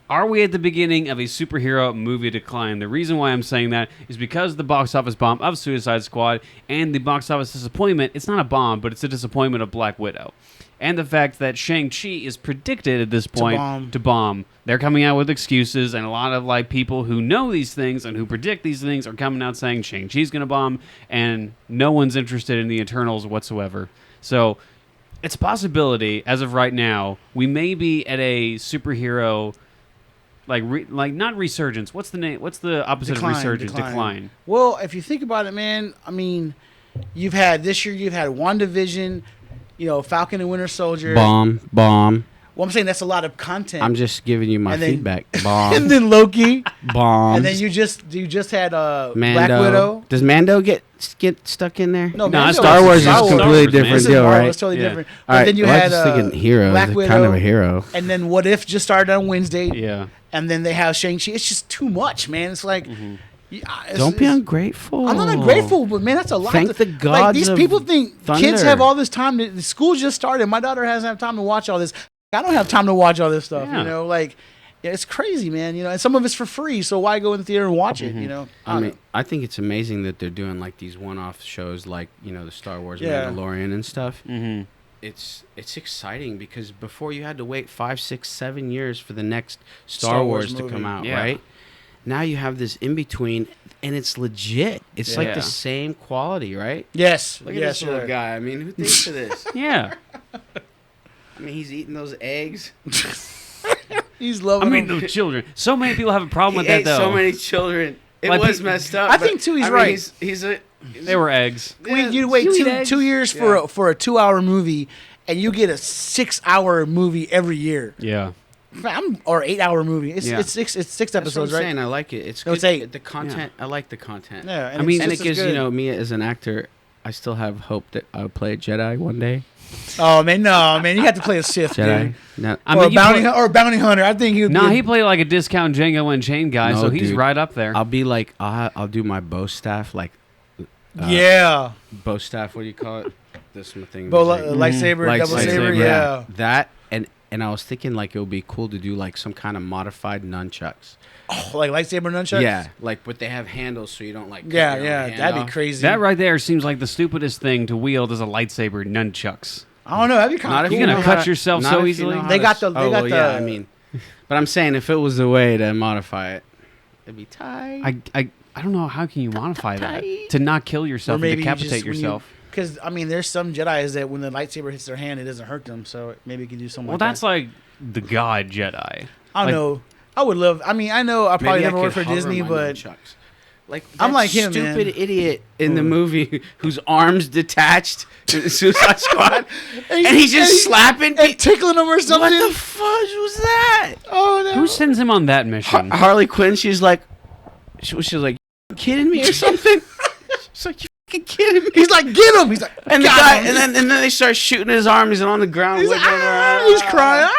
Speaker 1: are we at the beginning of a superhero movie decline? The reason why I'm saying that is because the box office bomb of Suicide Squad and the box office disappointment. It's not a bomb, but it's a disappointment of Black Widow, and the fact that Shang-Chi is predicted at this point to bomb. They're coming out with excuses, and a lot of like people who know these things and who predict these things are coming out saying Shang-Chi's going to bomb, and no one's interested in the Eternals whatsoever. So it's a possibility, as of right now, we may be at a superhero, like not resurgence. What's the name? What's the opposite of resurgence? Decline.
Speaker 3: Well, if you think about it, man, I mean, you've had WandaVision, Falcon and Winter Soldier.
Speaker 2: Bomb.
Speaker 3: Well, I'm saying that's a lot of content.
Speaker 2: I'm just giving you my
Speaker 3: And then-
Speaker 2: feedback. Bomb.
Speaker 3: and then Loki.
Speaker 2: Bomb.
Speaker 3: And then you just had
Speaker 2: Mando.
Speaker 3: Black Widow.
Speaker 2: Does Mando get stuck in there?
Speaker 3: No,
Speaker 1: No,
Speaker 2: Star Wars is a
Speaker 1: Star Wars,
Speaker 2: completely
Speaker 1: man.
Speaker 2: different
Speaker 3: This is
Speaker 2: deal,
Speaker 3: Marvel,
Speaker 2: right?
Speaker 3: It's totally
Speaker 1: Yeah.
Speaker 3: different.
Speaker 2: All
Speaker 3: But
Speaker 2: right,
Speaker 3: then you
Speaker 2: well, I
Speaker 3: had
Speaker 2: was just thinking hero.
Speaker 3: Black
Speaker 2: It's
Speaker 3: Widow,
Speaker 2: kind of a hero.
Speaker 3: and then What If just started on Wednesday.
Speaker 1: Yeah.
Speaker 3: And then they have Shang-Chi. It's just too much, man. It's like,
Speaker 2: Don't be ungrateful.
Speaker 3: I'm not ungrateful, but man, that's a lot.
Speaker 2: Thank the
Speaker 3: Like,
Speaker 2: gods
Speaker 3: these
Speaker 2: of
Speaker 3: people think kids
Speaker 2: thunder.
Speaker 3: have all this time. The school just started. My daughter hasn't had time to watch all this. I don't have time to watch all this stuff.
Speaker 1: Yeah.
Speaker 3: It's crazy, man. And some of it's for free. So why go in the theater and watch it?
Speaker 2: I think it's amazing that they're doing like these one-off shows, like the Star Wars
Speaker 3: Yeah.
Speaker 2: Mandalorian and stuff.
Speaker 1: Mm-hmm.
Speaker 2: It's exciting because before you had to wait 5, 6, 7 years for the next Star Wars to
Speaker 3: movie.
Speaker 2: come out,
Speaker 1: Yeah.
Speaker 2: right? Now you have this in between, and it's legit. It's like
Speaker 1: Yeah.
Speaker 2: the same quality, right?
Speaker 3: Yes.
Speaker 2: Look at
Speaker 3: yes,
Speaker 2: this little
Speaker 3: sir.
Speaker 2: guy. I mean, who thinks of this?
Speaker 1: Yeah.
Speaker 2: I mean, he's eating those eggs.
Speaker 3: He's loving them.
Speaker 1: Those children. So many people have a problem
Speaker 2: He
Speaker 1: with that,
Speaker 2: ate
Speaker 1: though.
Speaker 2: so many children. It
Speaker 1: Like,
Speaker 2: was messed up.
Speaker 3: I
Speaker 2: but,
Speaker 3: think, too, he's
Speaker 2: I mean,
Speaker 3: right.
Speaker 2: He's
Speaker 1: They were eggs.
Speaker 3: You wait
Speaker 1: You eat
Speaker 3: 2
Speaker 1: eggs?
Speaker 3: years for a 2-hour movie, and you get a 6-hour movie every year.
Speaker 1: Yeah.
Speaker 3: Or 8-hour movie. It's
Speaker 1: Yeah.
Speaker 3: it's six
Speaker 2: That's what I'm
Speaker 3: episodes, right?
Speaker 2: saying. I like it. It's
Speaker 3: No,
Speaker 2: good.
Speaker 3: it's 8.
Speaker 2: The content. I like the content.
Speaker 3: Yeah,
Speaker 1: I mean,
Speaker 2: And it
Speaker 3: it's
Speaker 2: gives
Speaker 3: just good.
Speaker 2: me as an actor, I still have hope that I'll play a Jedi one day.
Speaker 3: Oh man, no, man, you have to play a Sith,
Speaker 2: Jedi.
Speaker 3: dude.
Speaker 2: No,
Speaker 3: Or a bounty hunter. I think he would.
Speaker 1: No,
Speaker 3: be
Speaker 1: he played like a discount Django Unchained guy,
Speaker 2: No,
Speaker 1: so he's
Speaker 2: dude.
Speaker 1: right up there.
Speaker 2: I'll be like I'll do my bow staff like
Speaker 3: yeah,
Speaker 2: bow staff. What do you call it? This thing.
Speaker 3: lightsaber,
Speaker 2: Lightsaber,
Speaker 3: double saber. Yeah.
Speaker 2: That and I was thinking like it would be cool to do like some kind of modified nunchucks.
Speaker 3: Oh, like lightsaber nunchucks.
Speaker 2: Yeah, but they have handles so you don't like. cut
Speaker 3: Yeah,
Speaker 2: your own
Speaker 3: yeah,
Speaker 2: hand
Speaker 3: that'd
Speaker 2: off.
Speaker 3: be crazy.
Speaker 1: That right there seems like the stupidest thing to wield as a lightsaber, nunchucks.
Speaker 3: I don't know. That'd be kind
Speaker 2: Not
Speaker 3: of
Speaker 2: if
Speaker 3: cool.
Speaker 1: You're gonna
Speaker 2: know
Speaker 1: cut
Speaker 2: how to-
Speaker 1: yourself
Speaker 2: not
Speaker 1: so
Speaker 2: if you
Speaker 1: easily.
Speaker 2: know how
Speaker 3: They
Speaker 2: to
Speaker 3: got
Speaker 2: s-
Speaker 3: the- they
Speaker 2: oh,
Speaker 3: got
Speaker 2: well, yeah,
Speaker 3: the-
Speaker 2: I mean, but I'm saying if it was the way to modify it, it'd be tight.
Speaker 1: I don't know how can you modify that
Speaker 2: Tight.
Speaker 1: to not kill yourself and
Speaker 3: you
Speaker 1: decapitate
Speaker 3: just- when you-
Speaker 1: yourself.
Speaker 3: Because I mean, there's some Jedi's that when the lightsaber hits their hand, it doesn't hurt them. So maybe you can do something.
Speaker 1: Well,
Speaker 3: like
Speaker 1: that's
Speaker 3: that.
Speaker 1: like the God Jedi.
Speaker 3: I don't
Speaker 1: like-
Speaker 3: know. I would love. I mean, I know I probably
Speaker 2: Maybe
Speaker 3: never
Speaker 2: I
Speaker 3: worked
Speaker 2: could
Speaker 3: for
Speaker 2: hover
Speaker 3: Disney,
Speaker 2: my
Speaker 3: but
Speaker 2: nunchucks. Like
Speaker 3: I'm
Speaker 2: that
Speaker 3: like him,
Speaker 2: stupid
Speaker 3: man.
Speaker 2: idiot in the movie whose arms detached to the Suicide Squad, and he's just slapping people.
Speaker 3: and tickling them or something.
Speaker 2: What the fudge was that?
Speaker 3: Oh no!
Speaker 1: Who sends him on that mission?
Speaker 2: Harley Quinn, she's like, she was like, you kidding me or something? She's like, you fucking kidding me?
Speaker 3: He's like, get him! He's like,
Speaker 2: And the
Speaker 3: got
Speaker 2: guy,
Speaker 3: him.
Speaker 2: and then they start shooting his arm. He's on the ground.
Speaker 3: He's,
Speaker 2: wiggling around.
Speaker 3: he's crying.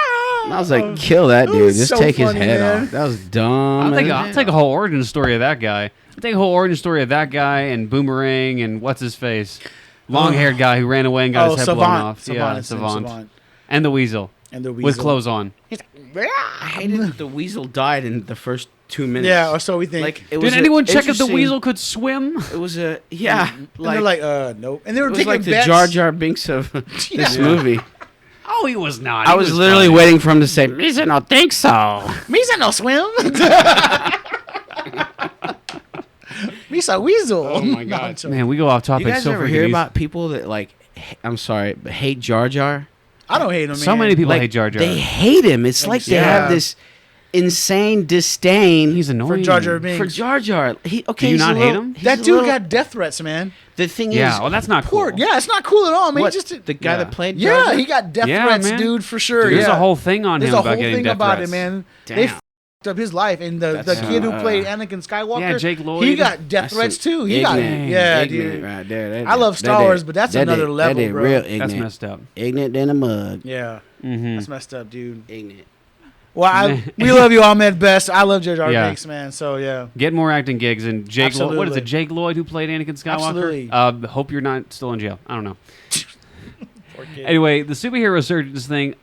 Speaker 2: And I was like, kill that
Speaker 3: That
Speaker 2: dude.
Speaker 3: was
Speaker 2: Just
Speaker 3: so
Speaker 2: take his
Speaker 3: funny,
Speaker 2: head
Speaker 3: man.
Speaker 2: off. That was dumb.
Speaker 1: I'll take a whole origin story of that guy. I'll take a whole origin story of that guy and Boomerang and what's his face, long-haired guy who ran away and got his head blown off.
Speaker 3: Savant.
Speaker 1: And the Weasel
Speaker 3: And the Weasel.
Speaker 1: with clothes on.
Speaker 3: He's like,
Speaker 2: I hated that the weasel died in the first 2 minutes.
Speaker 3: yeah, or so we think.
Speaker 2: Like, it was
Speaker 1: Did anyone check if the
Speaker 2: interesting-
Speaker 1: Weasel could swim?
Speaker 2: It was a yeah.
Speaker 3: and they're like, nope. And they were
Speaker 2: it was
Speaker 3: taking
Speaker 2: like the
Speaker 3: bets.
Speaker 2: Jar Jar Binks of this movie.
Speaker 1: Oh, he was not.
Speaker 2: I
Speaker 1: He
Speaker 2: was literally
Speaker 1: fine.
Speaker 2: waiting for him to say, "Misa, no think so."
Speaker 3: Misa no swim. Misa Weasel.
Speaker 2: Oh my
Speaker 3: No,
Speaker 2: God.
Speaker 3: I'm joking.
Speaker 1: Man, we go off topic
Speaker 2: You guys
Speaker 1: so
Speaker 2: ever
Speaker 1: freaking
Speaker 2: hear
Speaker 1: easy.
Speaker 2: about people that like? I'm sorry, but hate Jar Jar?
Speaker 3: I don't hate him, man.
Speaker 1: So many people
Speaker 2: Like,
Speaker 1: hate Jar Jar.
Speaker 2: They hate him. It's like they
Speaker 3: Yeah.
Speaker 2: have this insane disdain
Speaker 1: He's annoying.
Speaker 3: For Jar Jar Binks.
Speaker 2: for Jar Jar. He okay.
Speaker 1: Do you
Speaker 2: he's
Speaker 1: not
Speaker 2: a
Speaker 1: hate
Speaker 2: little-
Speaker 1: him?
Speaker 2: he's
Speaker 3: That
Speaker 2: a
Speaker 3: dude
Speaker 2: little-
Speaker 3: got death threats, man.
Speaker 2: The thing
Speaker 1: Yeah,
Speaker 2: is,
Speaker 1: well, that's not
Speaker 3: Poor.
Speaker 1: cool.
Speaker 3: Yeah, it's not cool at all, man.
Speaker 2: what,
Speaker 3: Just
Speaker 2: the guy
Speaker 1: Yeah.
Speaker 2: that played Jar
Speaker 3: yeah,
Speaker 2: Jar?
Speaker 3: he got death
Speaker 1: Yeah,
Speaker 3: threats,
Speaker 1: man.
Speaker 3: dude, for sure.
Speaker 1: There's
Speaker 3: yeah.
Speaker 1: a whole thing on
Speaker 3: There's
Speaker 1: him
Speaker 3: a
Speaker 1: about
Speaker 3: whole
Speaker 1: getting
Speaker 3: thing
Speaker 1: death
Speaker 3: about
Speaker 1: threats.
Speaker 3: it, man.
Speaker 2: Damn.
Speaker 3: They up his life, and the kid who played Anakin Skywalker,
Speaker 1: Jake Lloyd,
Speaker 3: he got death threats too. He got dude.
Speaker 2: Right there.
Speaker 3: I love Star Wars, but that's another level, bro.
Speaker 2: Real ignorant.
Speaker 1: That's messed up.
Speaker 2: Ignorant than a mug.
Speaker 3: Yeah, that's messed up, dude.
Speaker 2: Ignorant.
Speaker 3: Well, we love you, Ahmed Best. I love Jar Jar Binks, man. So yeah,
Speaker 1: get more acting gigs. And Jake, what is it? Jake Lloyd, who played Anakin Skywalker.
Speaker 3: Absolutely.
Speaker 1: Hope you're not still in jail. I don't know. Anyway, the superhero resurgence thing.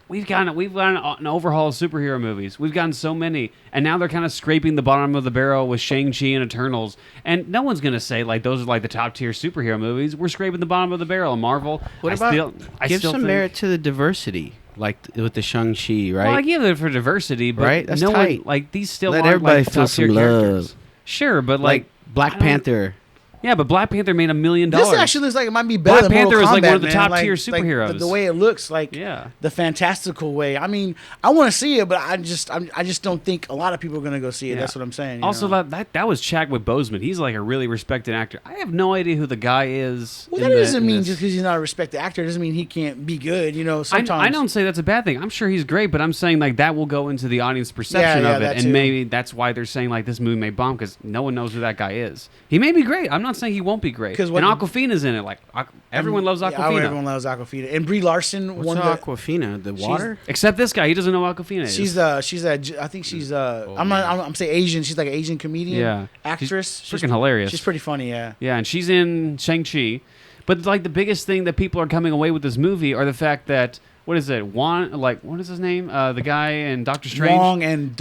Speaker 1: We've gotten an overhaul of superhero movies. We've gotten so many, and now they're kind of scraping the bottom of the barrel with Shang-Chi and Eternals. And no one's gonna say like those are like the top tier superhero movies. We're scraping the bottom of the barrel. Marvel.
Speaker 2: Give some merit to the diversity, like with the Shang-Chi, right?
Speaker 1: Well, I give it for diversity, but
Speaker 2: right? That's
Speaker 1: no
Speaker 2: tight.
Speaker 1: one like these still
Speaker 2: let
Speaker 1: aren't
Speaker 2: everybody
Speaker 1: like
Speaker 2: feel
Speaker 1: top tier
Speaker 2: some
Speaker 1: characters.
Speaker 2: love.
Speaker 1: Sure, but like
Speaker 2: Black Panther.
Speaker 1: Yeah, but Black Panther made $1 million.
Speaker 3: This actually looks like it might be better than
Speaker 1: Panther
Speaker 3: Mortal
Speaker 1: is like
Speaker 3: Kombat,
Speaker 1: one of the
Speaker 3: man.
Speaker 1: top tier superheroes.
Speaker 3: Like, the way it looks, like the fantastical way. I mean, I want to see it, but I just don't think a lot of people are going to go see it. That's what I'm saying.
Speaker 1: Also, that was Chadwick Boseman. He's like a really respected actor. I have no idea who the guy is.
Speaker 3: Well, that doesn't mean just because he's not a respected actor doesn't mean he can't be good. You know, sometimes
Speaker 1: I don't say that's a bad thing. I'm sure he's great, but I'm saying like that will go into the audience perception of it, and maybe that's why they're saying like this movie may bomb because no one knows who that guy is. He may be great. I'm not saying he won't be great. And Awkwafina's in it. Like everyone loves Awkwafina.
Speaker 3: Everyone loves Awkwafina. And Brie Larson
Speaker 2: won Awkwafina. The water.
Speaker 1: Except this guy, he doesn't know Awkwafina is.
Speaker 3: I think she's I'm saying Asian. She's like an Asian comedian. Actress.
Speaker 1: She's freaking hilarious.
Speaker 3: She's pretty funny. Yeah.
Speaker 1: Yeah, and she's in Shang-Chi. But like the biggest thing that people are coming away with this movie are the fact that what is it? What is his name? The guy in Doctor Strange.
Speaker 3: Wong and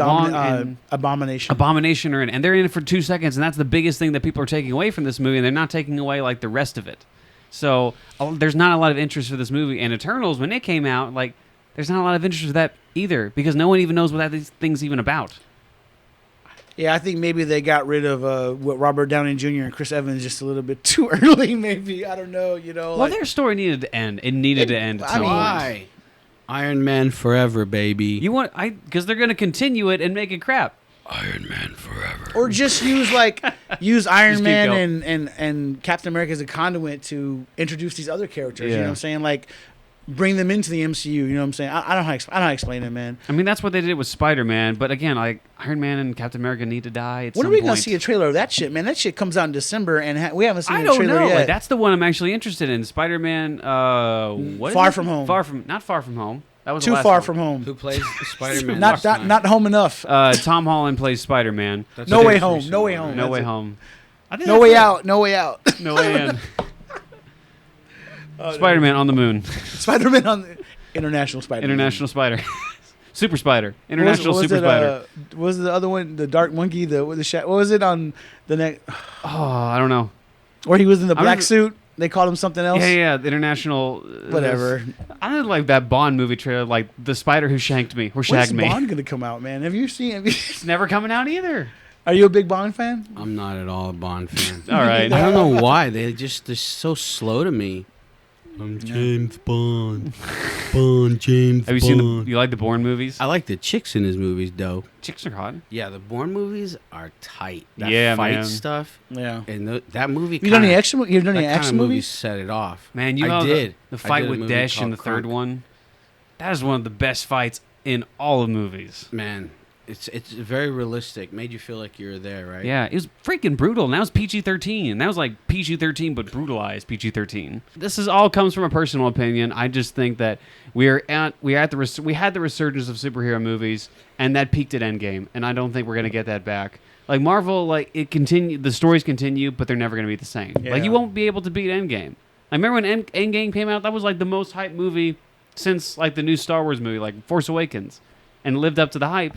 Speaker 3: Abomination.
Speaker 1: Abomination are in, and they're in it for 2 seconds, and that's the biggest thing that people are taking away from this movie, and they're not taking away like the rest of it. So there's not a lot of interest for this movie. And Eternals, when it came out, like there's not a lot of interest for that either, because no one even knows what that thing's even about.
Speaker 3: Yeah, I think maybe they got rid of what Robert Downey Jr. and Chris Evans just a little bit too early. Maybe I don't know. You know,
Speaker 1: well, their story needed to end. It needed to end.
Speaker 2: Why? Iron Man forever, baby.
Speaker 1: Because they're going to continue it and make it crap.
Speaker 2: Iron Man forever.
Speaker 3: Or just use Iron Man and Captain America as a conduit to introduce these other characters. Yeah. You know what I'm saying? Like bring them into the MCU. You know what I'm saying? I don't know how to explain it, man.
Speaker 1: I mean, that's what they did with Spider-Man. But again, like Iron Man and Captain America need to die.
Speaker 3: When are we going to see a trailer of that shit, man? That shit comes out in December, and we haven't seen a trailer yet.
Speaker 1: Like, that's the one I'm actually interested in. Spider-Man.
Speaker 3: Far From Home.
Speaker 1: Not Far From Home. That was
Speaker 3: Too Far From Home.
Speaker 2: Who plays Spider-Man?
Speaker 3: not Home Enough.
Speaker 1: Tom Holland plays Spider-Man.
Speaker 3: No Way Home. No Way Home.
Speaker 1: No Way Home.
Speaker 3: No Way Out. No Way Out.
Speaker 1: No Way In. Spider-Man on the moon.
Speaker 3: Spider-Man on the International Spider.
Speaker 1: International Spider. Super Spider. International Super Spider.
Speaker 3: What was the other one? The Dark Monkey. What was it on the next?
Speaker 1: Oh, I don't know.
Speaker 3: Or he was in the black suit. They called him something else.
Speaker 1: Yeah. The International.
Speaker 3: Whatever.
Speaker 1: I don't like that Bond movie trailer, like the spider who shanked me or shagged me.
Speaker 3: When's Bond gonna come out, man? Have you seen?
Speaker 1: It's never coming out either.
Speaker 3: Are you a big Bond fan?
Speaker 2: I'm not at all a Bond fan.
Speaker 1: All right.
Speaker 2: I don't know why they're so slow to me. I'm James Bond. James Bond.
Speaker 1: Have you seen you like the Bourne movies?
Speaker 2: I like the chicks in his movies, though.
Speaker 1: Chicks are hot.
Speaker 2: Yeah, the Bourne movies are tight. That fight
Speaker 1: man.
Speaker 2: Stuff.
Speaker 3: Yeah.
Speaker 2: And that movie.
Speaker 3: You've done any action movies?
Speaker 2: Set it off.
Speaker 1: Man, the fight with Dash in the third one. That is one of the best fights in all of movies.
Speaker 2: Man. It's very realistic. Made you feel like you were there, right?
Speaker 1: Yeah, it was freaking brutal. And that was PG-13. That was like PG-13, but brutalized PG-13. This all comes from a personal opinion. I just think that we had the resurgence of superhero movies, and that peaked at Endgame. And I don't think we're gonna get that back. Like Marvel, the stories continue, but they're never gonna be the same. Yeah. Like you won't be able to beat Endgame. I remember when Endgame came out. That was like the most hyped movie since like the new Star Wars movie, like Force Awakens, and lived up to the hype.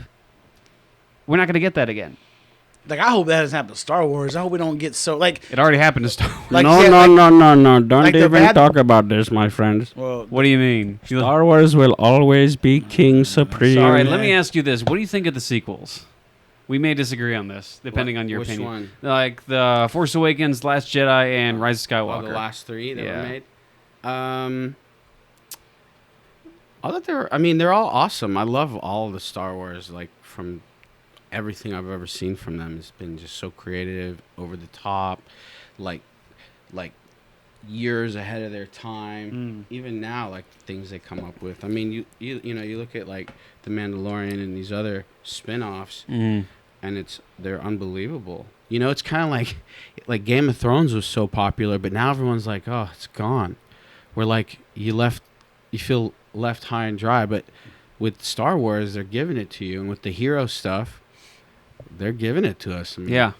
Speaker 1: We're not going to get that again.
Speaker 3: Like, I hope that doesn't happen to Star Wars. I hope we don't get so, like...
Speaker 1: It already happened to Star Wars.
Speaker 2: No. Don't even talk about this, my friends.
Speaker 3: Well,
Speaker 1: what do you mean?
Speaker 2: Star Wars will always be king supreme.
Speaker 1: All right, let me ask you this. What do you think of the sequels? We may disagree on this, depending on your opinion.
Speaker 2: Which one?
Speaker 1: Like the Force Awakens, Last Jedi, and Rise of Skywalker.
Speaker 2: The last three that were made? They're all awesome. I love all the Star Wars, like, from... Everything I've ever seen from them has been just so creative, over the top, like years ahead of their time. Even now, like the things they come up with. I mean, you look at like The Mandalorian and these other spin-offs, and they're unbelievable. You know, it's kind of like Game of Thrones was so popular, but now everyone's like, oh, it's gone. We're like, you feel left high and dry, but with Star Wars, they're giving it to you, and with the hero stuff, they're giving it to us. I mean,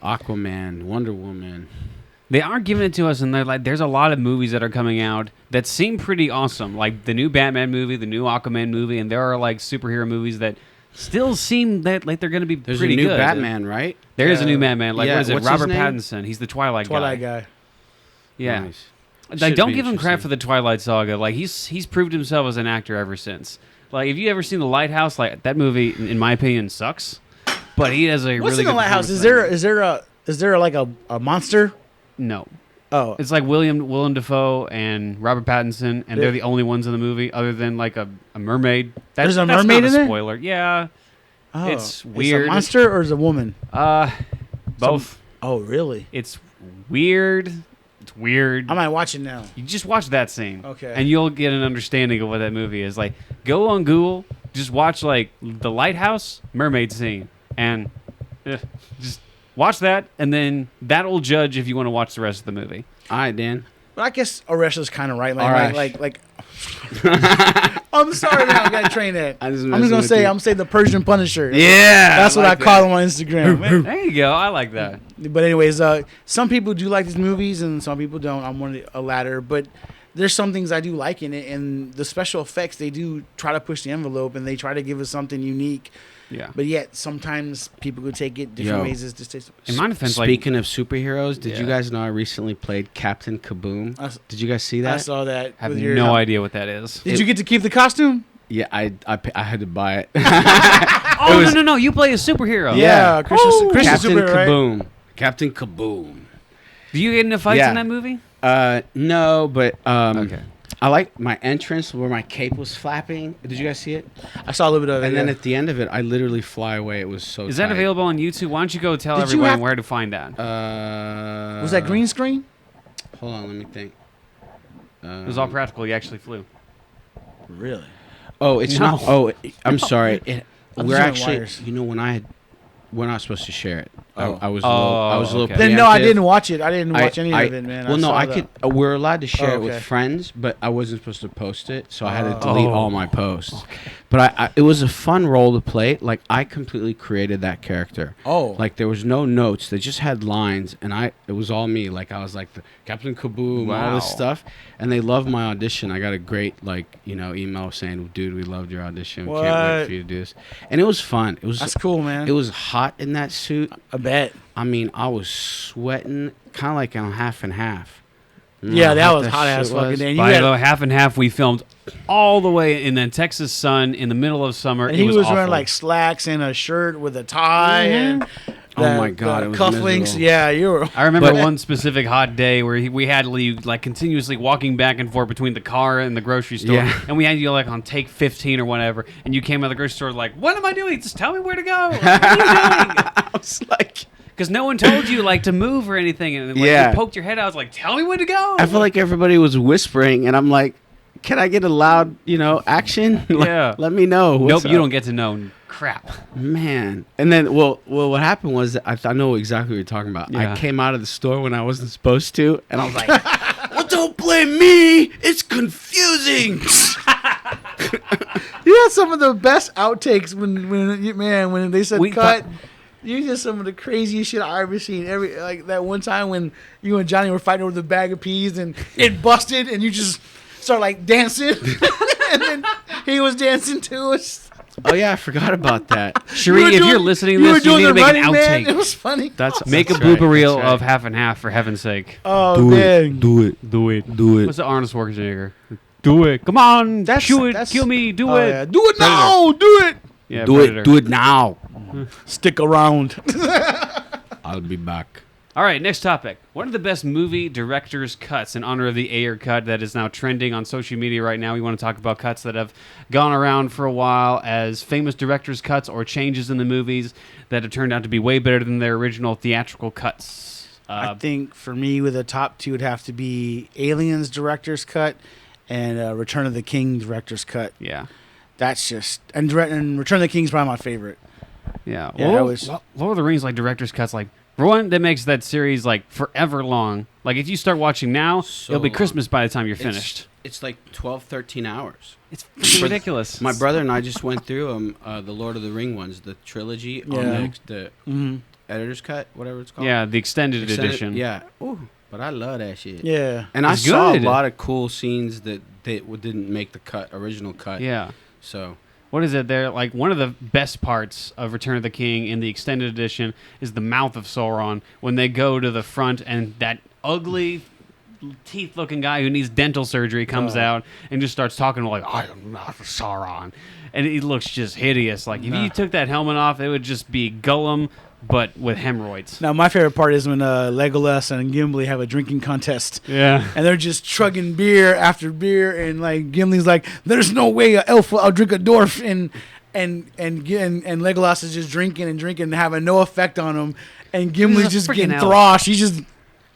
Speaker 2: Aquaman, Wonder Woman.
Speaker 1: They are giving it to us, and they're like, there's a lot of movies that are coming out that seem pretty awesome, like the new Batman movie, the new Aquaman movie, and there are like superhero movies that still seem that like they're going to be
Speaker 2: There's
Speaker 1: pretty
Speaker 2: a new
Speaker 1: good.
Speaker 2: Batman, right?
Speaker 1: There is a new Batman. Like, what is it?
Speaker 2: What's
Speaker 1: Robert
Speaker 2: his name?
Speaker 1: Pattinson. He's the Twilight
Speaker 3: guy.
Speaker 1: Yeah.
Speaker 2: Nice.
Speaker 1: Like,
Speaker 2: Should
Speaker 1: don't
Speaker 2: be
Speaker 1: give him crap
Speaker 2: interesting.
Speaker 1: for the Twilight Saga. Like, he's proved himself as an actor ever since. Like, if you ever seen The Lighthouse, like that movie, in my opinion, sucks. But he has a
Speaker 3: What's
Speaker 1: really
Speaker 3: in the
Speaker 1: good
Speaker 3: Lighthouse?
Speaker 1: performance
Speaker 3: Is there like a monster?
Speaker 1: No.
Speaker 3: Oh,
Speaker 1: It's like Willem Dafoe and Robert Pattinson, and they're the only ones in the movie other than like a mermaid.
Speaker 3: There's a
Speaker 1: that's
Speaker 3: mermaid
Speaker 1: not
Speaker 3: in
Speaker 1: a
Speaker 3: there?
Speaker 1: spoiler. Yeah.
Speaker 3: oh.
Speaker 1: It's
Speaker 3: Is it
Speaker 1: weird.
Speaker 3: a monster or is it a woman?
Speaker 1: Both.
Speaker 3: Oh, really?
Speaker 1: It's weird. It's weird.
Speaker 3: I might watch it now.
Speaker 1: You just watch that scene.
Speaker 3: Okay.
Speaker 1: And you'll get an understanding of what that movie is. Like, go on Google, just watch like The Lighthouse mermaid scene, and just watch that, and then that'll judge if you want to watch the rest of the movie.
Speaker 2: All right, Dan.
Speaker 3: But I guess Arrash is kind of right.
Speaker 2: Arrash.
Speaker 3: Like I'm sorry, man. I got to train that.
Speaker 2: I'm just
Speaker 3: I'm just gonna say the Persian Punisher.
Speaker 2: Yeah,
Speaker 3: That's what I call him on Instagram.
Speaker 1: There you go. I like that.
Speaker 3: But anyways, some people do like these movies and some people don't. I'm one of a latter, but there's some things I do like in it, and the special effects, they do try to push the envelope and they try to give us something unique.
Speaker 1: Yeah.
Speaker 3: But yet sometimes people could take it different ways. As to
Speaker 1: In my defense, like,
Speaker 2: Speaking of superheroes, did you
Speaker 1: Yeah.
Speaker 2: guys know I recently played Captain Kaboom?
Speaker 3: I
Speaker 2: Did you guys see that?
Speaker 3: saw that.
Speaker 1: I have
Speaker 3: with your-
Speaker 1: no idea what that is.
Speaker 3: Did you get to keep the costume?
Speaker 2: Yeah, I had to buy it.
Speaker 1: Oh, no. You play a superhero.
Speaker 3: Yeah, Christian
Speaker 2: Captain
Speaker 3: Super, right?
Speaker 2: Kaboom. Captain Kaboom.
Speaker 1: Do you get into fights
Speaker 2: Yeah.
Speaker 1: in that movie?
Speaker 2: No, but
Speaker 1: Okay.
Speaker 2: I like my entrance where my cape was flapping. Did you guys see it?
Speaker 3: I saw a little bit of it.
Speaker 2: And then
Speaker 3: yeah.
Speaker 2: at the end of it, I literally fly away. It was so.
Speaker 1: Is that
Speaker 2: tight.
Speaker 1: available on YouTube? Why don't you go tell
Speaker 3: Did you
Speaker 1: everyone
Speaker 3: have-
Speaker 1: where to find that?
Speaker 3: Was that green screen?
Speaker 2: Hold on, let me think.
Speaker 1: It was all practical. You actually flew.
Speaker 3: Really?
Speaker 2: Oh, it's
Speaker 1: No.
Speaker 2: not. Oh, I'm sorry.
Speaker 3: I'm
Speaker 2: We're
Speaker 3: just on
Speaker 2: actually.
Speaker 3: wires.
Speaker 2: You know, we're not supposed to share it.
Speaker 1: Oh.
Speaker 2: I was. I was a little.
Speaker 1: okay.
Speaker 3: Then no, I
Speaker 2: preemptive.
Speaker 3: didn't watch it. I didn't watch any of it, man.
Speaker 2: Well, no,
Speaker 3: saw
Speaker 2: I
Speaker 3: the-
Speaker 2: could. We're allowed to share it
Speaker 3: okay.
Speaker 2: with friends, but I wasn't supposed to post it, so I had to
Speaker 3: Oh.
Speaker 2: delete all my posts. But it was a fun role to play. Like I completely created that character.
Speaker 3: Oh.
Speaker 2: Like there was no notes; they just had lines, and it was all me. Like I was like the Captain Kaboom, all this
Speaker 1: Wow.
Speaker 2: stuff, and they loved my audition. I got a great email saying, "Dude, we loved your audition. Can't wait
Speaker 3: What?
Speaker 2: for you to do this." And it was fun. It was.
Speaker 3: That's cool, man.
Speaker 2: It was hot in that suit.
Speaker 3: I bet.
Speaker 2: I mean, I was sweating, kind of like on half and half. You know
Speaker 3: Yeah,
Speaker 2: how
Speaker 3: that was hot
Speaker 2: shit
Speaker 3: ass fucking
Speaker 2: was?
Speaker 3: day. And,
Speaker 1: By
Speaker 3: you
Speaker 1: the
Speaker 3: got,
Speaker 1: way, half and half, we filmed all the way in the Texas sun in the middle of summer.
Speaker 3: and
Speaker 1: It
Speaker 3: he was
Speaker 1: awful.
Speaker 3: wearing like slacks and a shirt with a tie and
Speaker 2: Oh my God,
Speaker 3: the
Speaker 2: it was
Speaker 3: cufflinks.
Speaker 2: miserable.
Speaker 3: Yeah, you were.
Speaker 1: I remember
Speaker 2: But-
Speaker 1: one specific hot day where we had you like continuously walking back and forth between the car and the grocery store,
Speaker 2: Yeah.
Speaker 1: and we had you like on take 15 or whatever, and you came out of the grocery store like, "What am I doing? Just tell me where to go. Like, what are you doing?"
Speaker 2: I was like,
Speaker 1: Because no one told you like to move or anything, and like,
Speaker 2: Yeah.
Speaker 1: you poked your head out. I was like, "Tell me where to go."
Speaker 2: I feel like everybody was whispering, and I'm like, can I get a loud, action?
Speaker 1: Yeah.
Speaker 2: Let me know.
Speaker 1: Nope,
Speaker 2: What's
Speaker 1: you
Speaker 2: up?
Speaker 1: don't get to know. Crap.
Speaker 2: Man. And then, well, what happened was I know exactly what you're talking about.
Speaker 1: Yeah.
Speaker 2: I came out of the store when I wasn't supposed to, and I was like, well, don't blame me. It's confusing.
Speaker 3: You had some of the best outtakes when they said
Speaker 1: We
Speaker 3: cut.
Speaker 1: thought-
Speaker 3: You did some of the craziest shit I ever seen. Like that one time when you and Johnny were fighting over the bag of peas and it busted and you just started like dancing and then he was dancing too.
Speaker 2: Oh, yeah, I forgot about that.
Speaker 1: Cherie, if you're listening to this, you need to make an outtake.
Speaker 3: It was funny.
Speaker 1: Make a
Speaker 2: That's
Speaker 1: blooper
Speaker 2: right,
Speaker 1: reel
Speaker 2: that's right.
Speaker 1: of half and half, for heaven's sake.
Speaker 3: Oh man,
Speaker 2: Do it.
Speaker 1: What's the Arnold Schwarzenegger? Do it. Come on. Shoot it. Kill me. Do
Speaker 3: Oh,
Speaker 1: it.
Speaker 3: yeah. Do it now. Do it.
Speaker 1: Yeah,
Speaker 2: Do
Speaker 1: Predator.
Speaker 2: it. Do it now.
Speaker 3: Stick around.
Speaker 2: I'll be back.
Speaker 1: All right, next topic. One of the best movie director's cuts in honor of the Ayer cut that is now trending on social media right now. We want to talk about cuts that have gone around for a while as famous director's cuts or changes in the movies that have turned out to be way better than their original theatrical cuts.
Speaker 3: I think for me, with the top two, would have to be Aliens director's cut and Return of the King director's cut.
Speaker 1: Yeah.
Speaker 3: That's just and Return of the King is probably my favorite.
Speaker 1: Yeah.
Speaker 3: Yeah,
Speaker 1: Well,
Speaker 3: was-
Speaker 1: Lord of the Rings, like, director's cuts, like, for one, that makes that series, like, forever long. Like, if you start watching now,
Speaker 2: So
Speaker 1: it'll be
Speaker 2: long.
Speaker 1: Christmas by the time you're finished.
Speaker 2: It's like 12, 13 hours.
Speaker 1: It's freaking ridiculous.
Speaker 2: My brother and I just went through the Lord of the Ring ones, the trilogy on the editor's cut, whatever it's called.
Speaker 1: Yeah, the extended edition.
Speaker 2: Yeah. Ooh, but I love that shit.
Speaker 3: Yeah.
Speaker 2: And I
Speaker 1: It's
Speaker 2: saw
Speaker 1: good.
Speaker 2: a lot of cool scenes that didn't make the original cut.
Speaker 1: Yeah.
Speaker 2: So
Speaker 1: What is it there? Like, one of the best parts of Return of the King in the extended edition is the mouth of Sauron when they go to the front and that ugly teeth-looking guy who needs dental surgery comes out and just starts talking like, I am not Sauron. And he looks just hideous. Like, if you took that helmet off, it would just be Gollum, but with hemorrhoids.
Speaker 3: Now, my favorite part is when Legolas and Gimli have a drinking contest.
Speaker 1: Yeah.
Speaker 3: And they're just chugging beer after beer, and like Gimli's like, "There's no way an elf will outdrink a dwarf," and Legolas is just drinking and having no effect on him, and Gimli's
Speaker 1: He's a
Speaker 3: just
Speaker 1: freaking
Speaker 3: getting
Speaker 1: elf.
Speaker 3: thrashed. He's just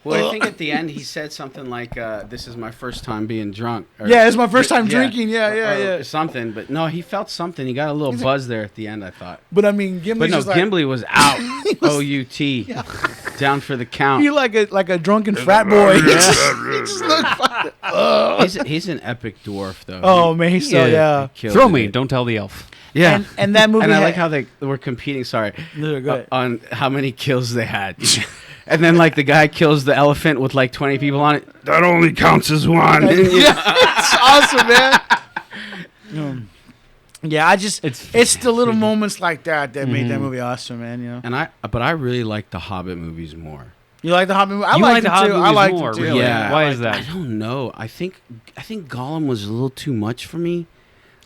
Speaker 2: well, I think at the end he said something like, "This is my first time being drunk." Or,
Speaker 3: Yeah, it's my first time drinking. Yeah,
Speaker 2: or something. But no, he felt something. He got a little buzz there at the end, I thought.
Speaker 3: But I mean, Gimli's
Speaker 2: But no,
Speaker 3: just like,
Speaker 2: Gimli was out. O-U-T. Down for the count.
Speaker 3: he like a drunken frat boy. He just looked like,
Speaker 2: He's an epic dwarf, though.
Speaker 3: oh man, he's so yeah.
Speaker 2: He kills
Speaker 1: Throw me,
Speaker 2: it.
Speaker 1: don't tell the elf.
Speaker 2: Yeah.
Speaker 3: And that movie.
Speaker 2: And I
Speaker 3: had-
Speaker 2: like how they were competing,
Speaker 3: No, go ahead.
Speaker 2: on how many kills they had. And then, like, the guy kills the elephant with, like, 20 people on it. That only counts as one.
Speaker 3: It's awesome, man. Yeah, it's the little moments like that made that movie awesome, man. You know,
Speaker 2: But I really like the Hobbit movies more.
Speaker 3: you like the Hobbit movie? I
Speaker 1: You
Speaker 3: like
Speaker 1: like the
Speaker 3: them
Speaker 1: Hobbit
Speaker 3: too. I
Speaker 1: movies
Speaker 3: like
Speaker 1: more,
Speaker 3: them too.
Speaker 1: really?
Speaker 2: Yeah.
Speaker 1: Why is
Speaker 2: I
Speaker 1: that?
Speaker 2: don't know. I think Gollum was a little too much for me.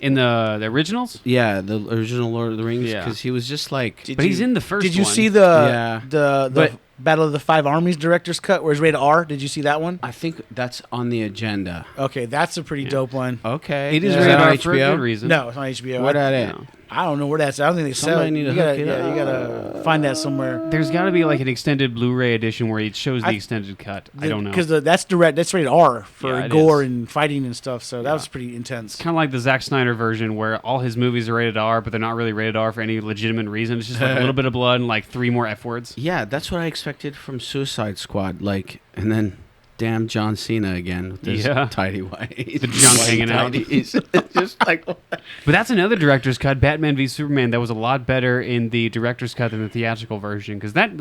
Speaker 1: In the originals?
Speaker 2: Yeah, the original Lord of the Rings,
Speaker 1: Yeah.
Speaker 2: because he was just like...
Speaker 3: Did
Speaker 1: But he's
Speaker 3: you-
Speaker 1: in the first
Speaker 3: Did you
Speaker 1: one.
Speaker 3: see
Speaker 2: Yeah.
Speaker 3: the
Speaker 2: But-
Speaker 3: Battle of the Five Armies director's cut, where it's rated R? Did you see that one?
Speaker 2: I think that's on the agenda.
Speaker 3: Okay, that's a pretty dope one.
Speaker 2: Okay.
Speaker 1: It is
Speaker 3: Yeah.
Speaker 2: that
Speaker 1: rated
Speaker 2: on
Speaker 1: R for a
Speaker 2: HBO?
Speaker 1: good reason.
Speaker 3: No, it's on HBO.
Speaker 2: What at it?
Speaker 1: No.
Speaker 3: I don't know where that's at. I don't think they sell it.
Speaker 2: Somebody need to
Speaker 3: You gotta,
Speaker 2: hook it
Speaker 3: yeah,
Speaker 2: up.
Speaker 3: you gotta find that somewhere.
Speaker 1: There's got to be like an extended Blu-ray edition where it shows the extended cut. I don't know.
Speaker 3: Because that's direct. That's rated R for
Speaker 1: Yeah, it
Speaker 3: gore
Speaker 1: is.
Speaker 3: and fighting and stuff. So that was pretty intense.
Speaker 1: Kind of like the Zack Snyder version where all his movies are rated R, but they're not really rated R for any legitimate reason. It's just like a little bit of blood and like 3 more F words.
Speaker 2: Yeah, that's what I expected from Suicide Squad. Like, and then, damn John Cena again with his
Speaker 1: Yeah.
Speaker 2: tidy white.
Speaker 1: The junk hanging out.
Speaker 2: It's just like,
Speaker 1: But that's another director's cut, Batman v Superman, that was a lot better in the director's cut than the theatrical version, because that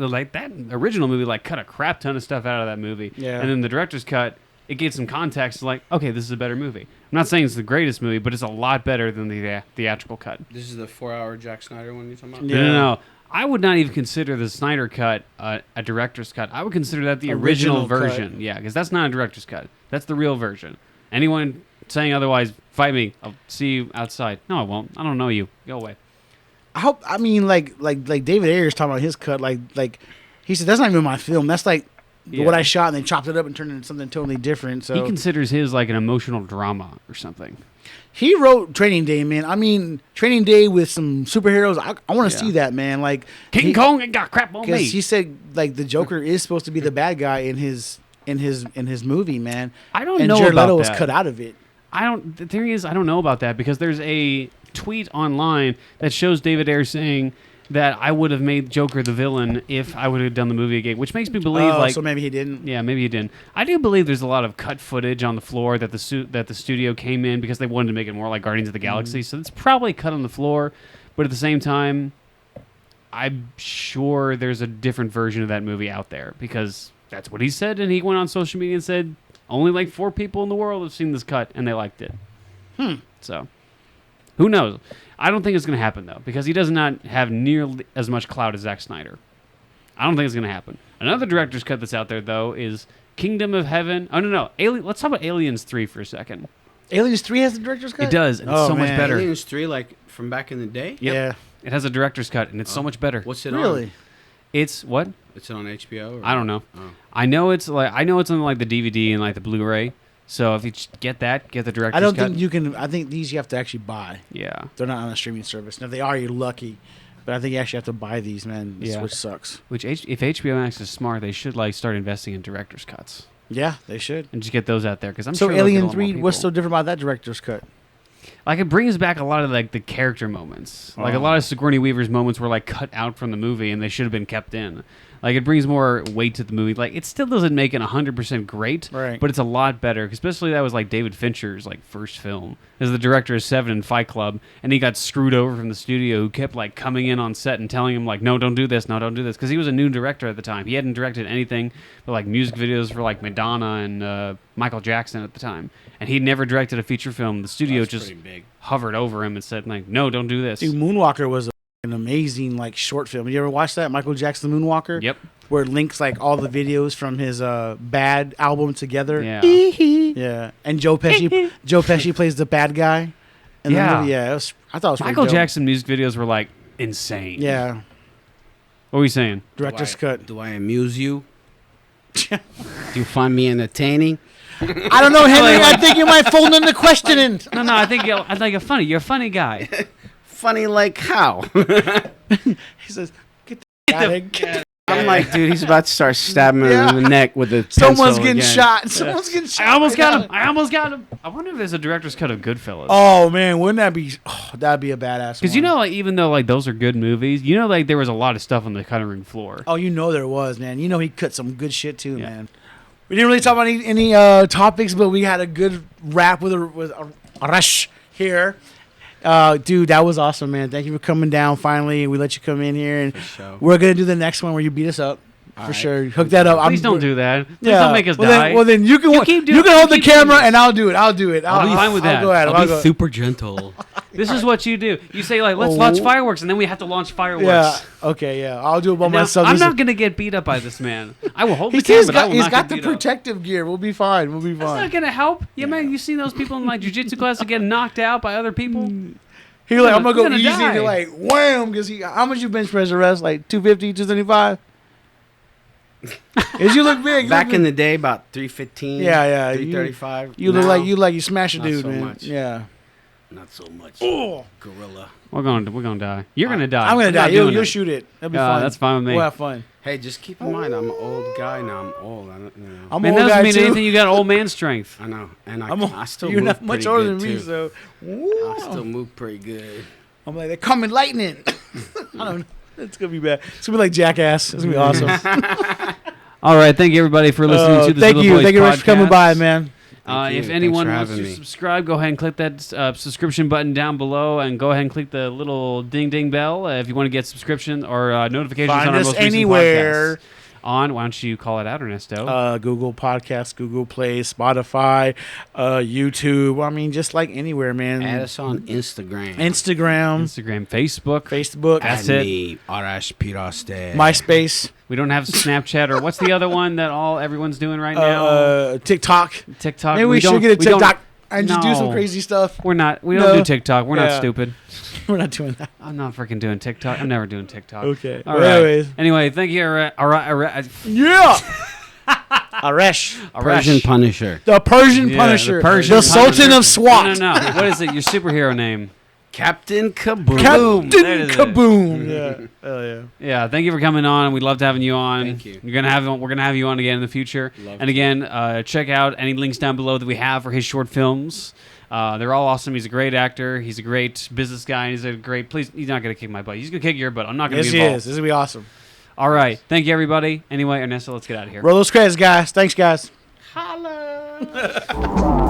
Speaker 1: original movie like cut a crap ton of stuff out of that movie.
Speaker 3: Yeah.
Speaker 1: And then the director's cut, it gave some context, like, okay, this is a better movie. I'm not saying it's the greatest movie, but it's a lot better than the theatrical cut.
Speaker 2: this is the 4-hour Jack Snyder one you're talking about?
Speaker 3: Yeah.
Speaker 1: No. I would not even consider the Snyder cut a director's cut. I would consider that the original
Speaker 3: Original cut.
Speaker 1: version. Yeah, because that's not a director's cut. That's the real version. Anyone saying otherwise, fight me. I'll see you outside. No, I won't. I don't know you. Go away.
Speaker 3: I hope. I mean, like David Ayer's talking about his cut. Like he said, that's not even my film. That's like
Speaker 1: Yeah.
Speaker 3: what I shot, and they chopped it up and turned it into something totally different. So
Speaker 1: He considers his like an emotional drama or something.
Speaker 3: he wrote Training Day, man. I mean, Training Day with some superheroes. I want to
Speaker 1: Yeah.
Speaker 3: see that, man. Like
Speaker 1: King Kong ain't got crap on me.
Speaker 3: because he said like the Joker is supposed to be the bad guy in his movie, man.
Speaker 1: I don't
Speaker 3: And
Speaker 1: know
Speaker 3: Jared
Speaker 1: about
Speaker 3: Leto was
Speaker 1: that.
Speaker 3: cut out of it.
Speaker 1: The thing is, I don't know about that because there's a tweet online that shows David Ayer saying that I would have made Joker the villain if I would have done the movie again, which makes me believe like
Speaker 3: So maybe he didn't.
Speaker 1: yeah, maybe you didn't. I do believe there's a lot of cut footage on the floor that the studio came in because they wanted to make it more like Guardians of the Galaxy. So it's probably cut on the floor, but at the same time, I'm sure there's a different version of that movie out there because that's what he said, and he went on social media and said only like 4 people in the world have seen this cut and they liked it. So who knows? I don't think it's going to happen though because he does not have nearly as much clout as Zack Snyder. I don't think it's going to happen. Another director's cut that's out there, though, is Kingdom of Heaven. Oh, no. Let's talk about Aliens 3 for a second.
Speaker 3: Aliens 3 has the director's cut?
Speaker 1: It does, and it's so much
Speaker 3: man.
Speaker 1: better.
Speaker 2: Aliens 3, like, from back in the day?
Speaker 1: Yep.
Speaker 3: Yeah.
Speaker 1: It has a director's cut, and it's so much better.
Speaker 2: What's it
Speaker 3: Really?
Speaker 2: on?
Speaker 1: It's what?
Speaker 2: It's on HBO? Or
Speaker 1: I don't know.
Speaker 2: Oh.
Speaker 1: I know it's on like the DVD and like the Blu-ray. So if you get the director's cut.
Speaker 3: I don't think you can. I think these you have to actually buy.
Speaker 1: Yeah.
Speaker 3: They're not on a streaming service. And if they are, you're lucky. But I think you actually have to buy these, man. Which sucks.
Speaker 1: Which if HBO Max is smart, they should like start investing in director's cuts.
Speaker 3: Yeah, they should.
Speaker 1: And just get those out there because I'm
Speaker 3: so
Speaker 1: sure.
Speaker 3: Alien 3, what's so different about that director's cut?
Speaker 1: Like, it brings back a lot of like the character moments. Like a lot of Sigourney Weaver's moments were like cut out from the movie and they should have been kept in. Like, it brings more weight to the movie. Like, it still doesn't make it 100% great,
Speaker 3: right,
Speaker 1: but it's a lot better. Especially that was like David Fincher's like first film as the director of Seven and Fight Club, and he got screwed over from the studio who kept like coming in on set and telling him like, no, don't do this, because he was a new director at the time. He hadn't directed anything but like music videos for like Madonna and Michael Jackson at the time, and he'd never directed a feature film. The studio just hovered over him and said like, no, don't do this.
Speaker 3: Dude, Moonwalker was an amazing like short film. You ever watch that, Michael Jackson Moonwalker?
Speaker 1: Yep.
Speaker 3: Where it links like all the videos from his Bad album together.
Speaker 1: Yeah.
Speaker 3: Yeah. And Joe Pesci plays the bad guy. In the movie. Yeah. I thought it was
Speaker 1: Michael
Speaker 3: dope.
Speaker 1: Jackson music videos were like insane.
Speaker 3: Yeah.
Speaker 1: What were you saying?
Speaker 3: Director's cut.
Speaker 2: Do I amuse you? Do you find me entertaining?
Speaker 3: I don't know, Henry. I think you might fold in the questioning.
Speaker 1: No, I think you're funny. You're a funny guy.
Speaker 2: Funny like how?
Speaker 3: He says, "Get the out of here."
Speaker 2: I'm like, dude, he's about to start stabbing him in the neck with a
Speaker 3: Someone's
Speaker 2: pencil
Speaker 3: getting
Speaker 2: again.
Speaker 3: shot. Someone's getting shot.
Speaker 1: I almost got him. I wonder if there's a director's cut of Goodfellas.
Speaker 3: Oh man, wouldn't that be? Oh, that'd be a badass.
Speaker 1: Because like even though like those are good movies, like there was a lot of stuff on the cutting room floor.
Speaker 3: Oh, there was, man. He cut some good shit too, man. We didn't really talk about any topics, but we had a good rap with Arrash here. Dude, that was awesome, man. Thank you for coming down finally. We let you come in here, and we're going to do the next one where you beat us up. For sure. Hook that up.
Speaker 1: Please don't do that. Please don't make us die.
Speaker 3: Then you can hold the camera, and I'll do it. I'll be
Speaker 1: fine with that.
Speaker 2: I'll be super gentle.
Speaker 1: This is what you do. You say, like, let's launch fireworks, and then we have to launch fireworks.
Speaker 3: Yeah. Okay, yeah. I'll do it by myself.
Speaker 1: I'm not going to get beat up by this man. I will hold the camera, but I will
Speaker 3: He's
Speaker 1: not
Speaker 3: got
Speaker 1: get
Speaker 3: the
Speaker 1: beat up.
Speaker 3: protective gear. We'll be fine. That's
Speaker 1: not going to help. Yeah, man, you see those people in, like, jiu-jitsu class that get knocked out by other people?
Speaker 3: He's like, I'm going to go easy.
Speaker 1: Die.
Speaker 3: You're like, wham. Because how much you bench press arrest? Like 250, 275? As you look big.
Speaker 2: Back in the day, about 315.
Speaker 3: Yeah.
Speaker 2: 335.
Speaker 3: You look like you smash a dude,
Speaker 2: so
Speaker 3: man.
Speaker 2: much.
Speaker 3: Yeah.
Speaker 2: Not so much.
Speaker 3: Oh,
Speaker 2: gorilla.
Speaker 1: We're gonna die. You're gonna die.
Speaker 3: I'm gonna die. You'll shoot it. That'll be fun.
Speaker 1: That's fine with me.
Speaker 3: We'll have fun.
Speaker 2: Hey, just keep in mind, I'm an old guy now. I'm old.
Speaker 3: I'm
Speaker 1: man,
Speaker 3: old
Speaker 1: that doesn't
Speaker 3: guy
Speaker 1: mean
Speaker 3: too.
Speaker 1: anything. You got old man strength.
Speaker 2: I know, and I still
Speaker 3: you're
Speaker 2: move
Speaker 3: not much
Speaker 2: pretty
Speaker 3: older
Speaker 2: good
Speaker 3: than me,
Speaker 2: too.
Speaker 3: so
Speaker 2: I still move pretty good.
Speaker 3: I'm like, they're coming lightning. I don't know. It's gonna be bad. It's gonna be like Jackass. It's gonna be awesome.
Speaker 1: All right, thank you everybody for listening to the
Speaker 3: Thank you
Speaker 1: very
Speaker 3: much for coming by, man.
Speaker 1: If anyone wants to subscribe, go ahead and click that subscription button down below, and go ahead and click the little ding ding bell if you want to get subscription or notifications on our most recent
Speaker 3: anywhere.
Speaker 1: podcasts. Why don't you call it out, Ernesto?
Speaker 3: Google Podcasts, Google Play, Spotify, YouTube. I mean, just like anywhere, man.
Speaker 2: Add us on Instagram,
Speaker 1: Facebook. That's it.
Speaker 2: Arrash Pirasteh.
Speaker 3: MySpace.
Speaker 1: We don't have Snapchat, or what's the other one that everyone's doing right now?
Speaker 3: TikTok.
Speaker 1: TikTok.
Speaker 3: Maybe we should get a TikTok and just do some crazy stuff.
Speaker 1: We don't do TikTok. We're not stupid.
Speaker 3: We're not doing that.
Speaker 1: I'm not freaking doing TikTok. I'm never doing TikTok.
Speaker 3: Okay.
Speaker 1: All right.
Speaker 3: Anyways.
Speaker 1: Anyway, thank you.
Speaker 3: Yeah. Arrash.
Speaker 2: Persian Punisher.
Speaker 3: The Persian Punisher.
Speaker 1: The
Speaker 3: Sultan of SWAT.
Speaker 1: No. What is it? Your superhero name?
Speaker 2: Captain Kaboom.
Speaker 3: Captain Kaboom. Yeah. Hell yeah.
Speaker 1: Yeah. Thank you for coming on. We loved having you on.
Speaker 2: Thank you.
Speaker 1: We're gonna have you on again in the future. And again, check out any links down below that we have for his short films. They're all awesome. He's a great actor. He's a great business guy. He's not gonna kick my butt. He's gonna kick your butt. I'm not gonna be involved.
Speaker 3: Yes, he is. This is gonna be awesome.
Speaker 1: All right. Thank you, everybody. Anyway, Ernesto, let's get out of here.
Speaker 3: Roll those credits, guys. Thanks, guys.
Speaker 1: Holla.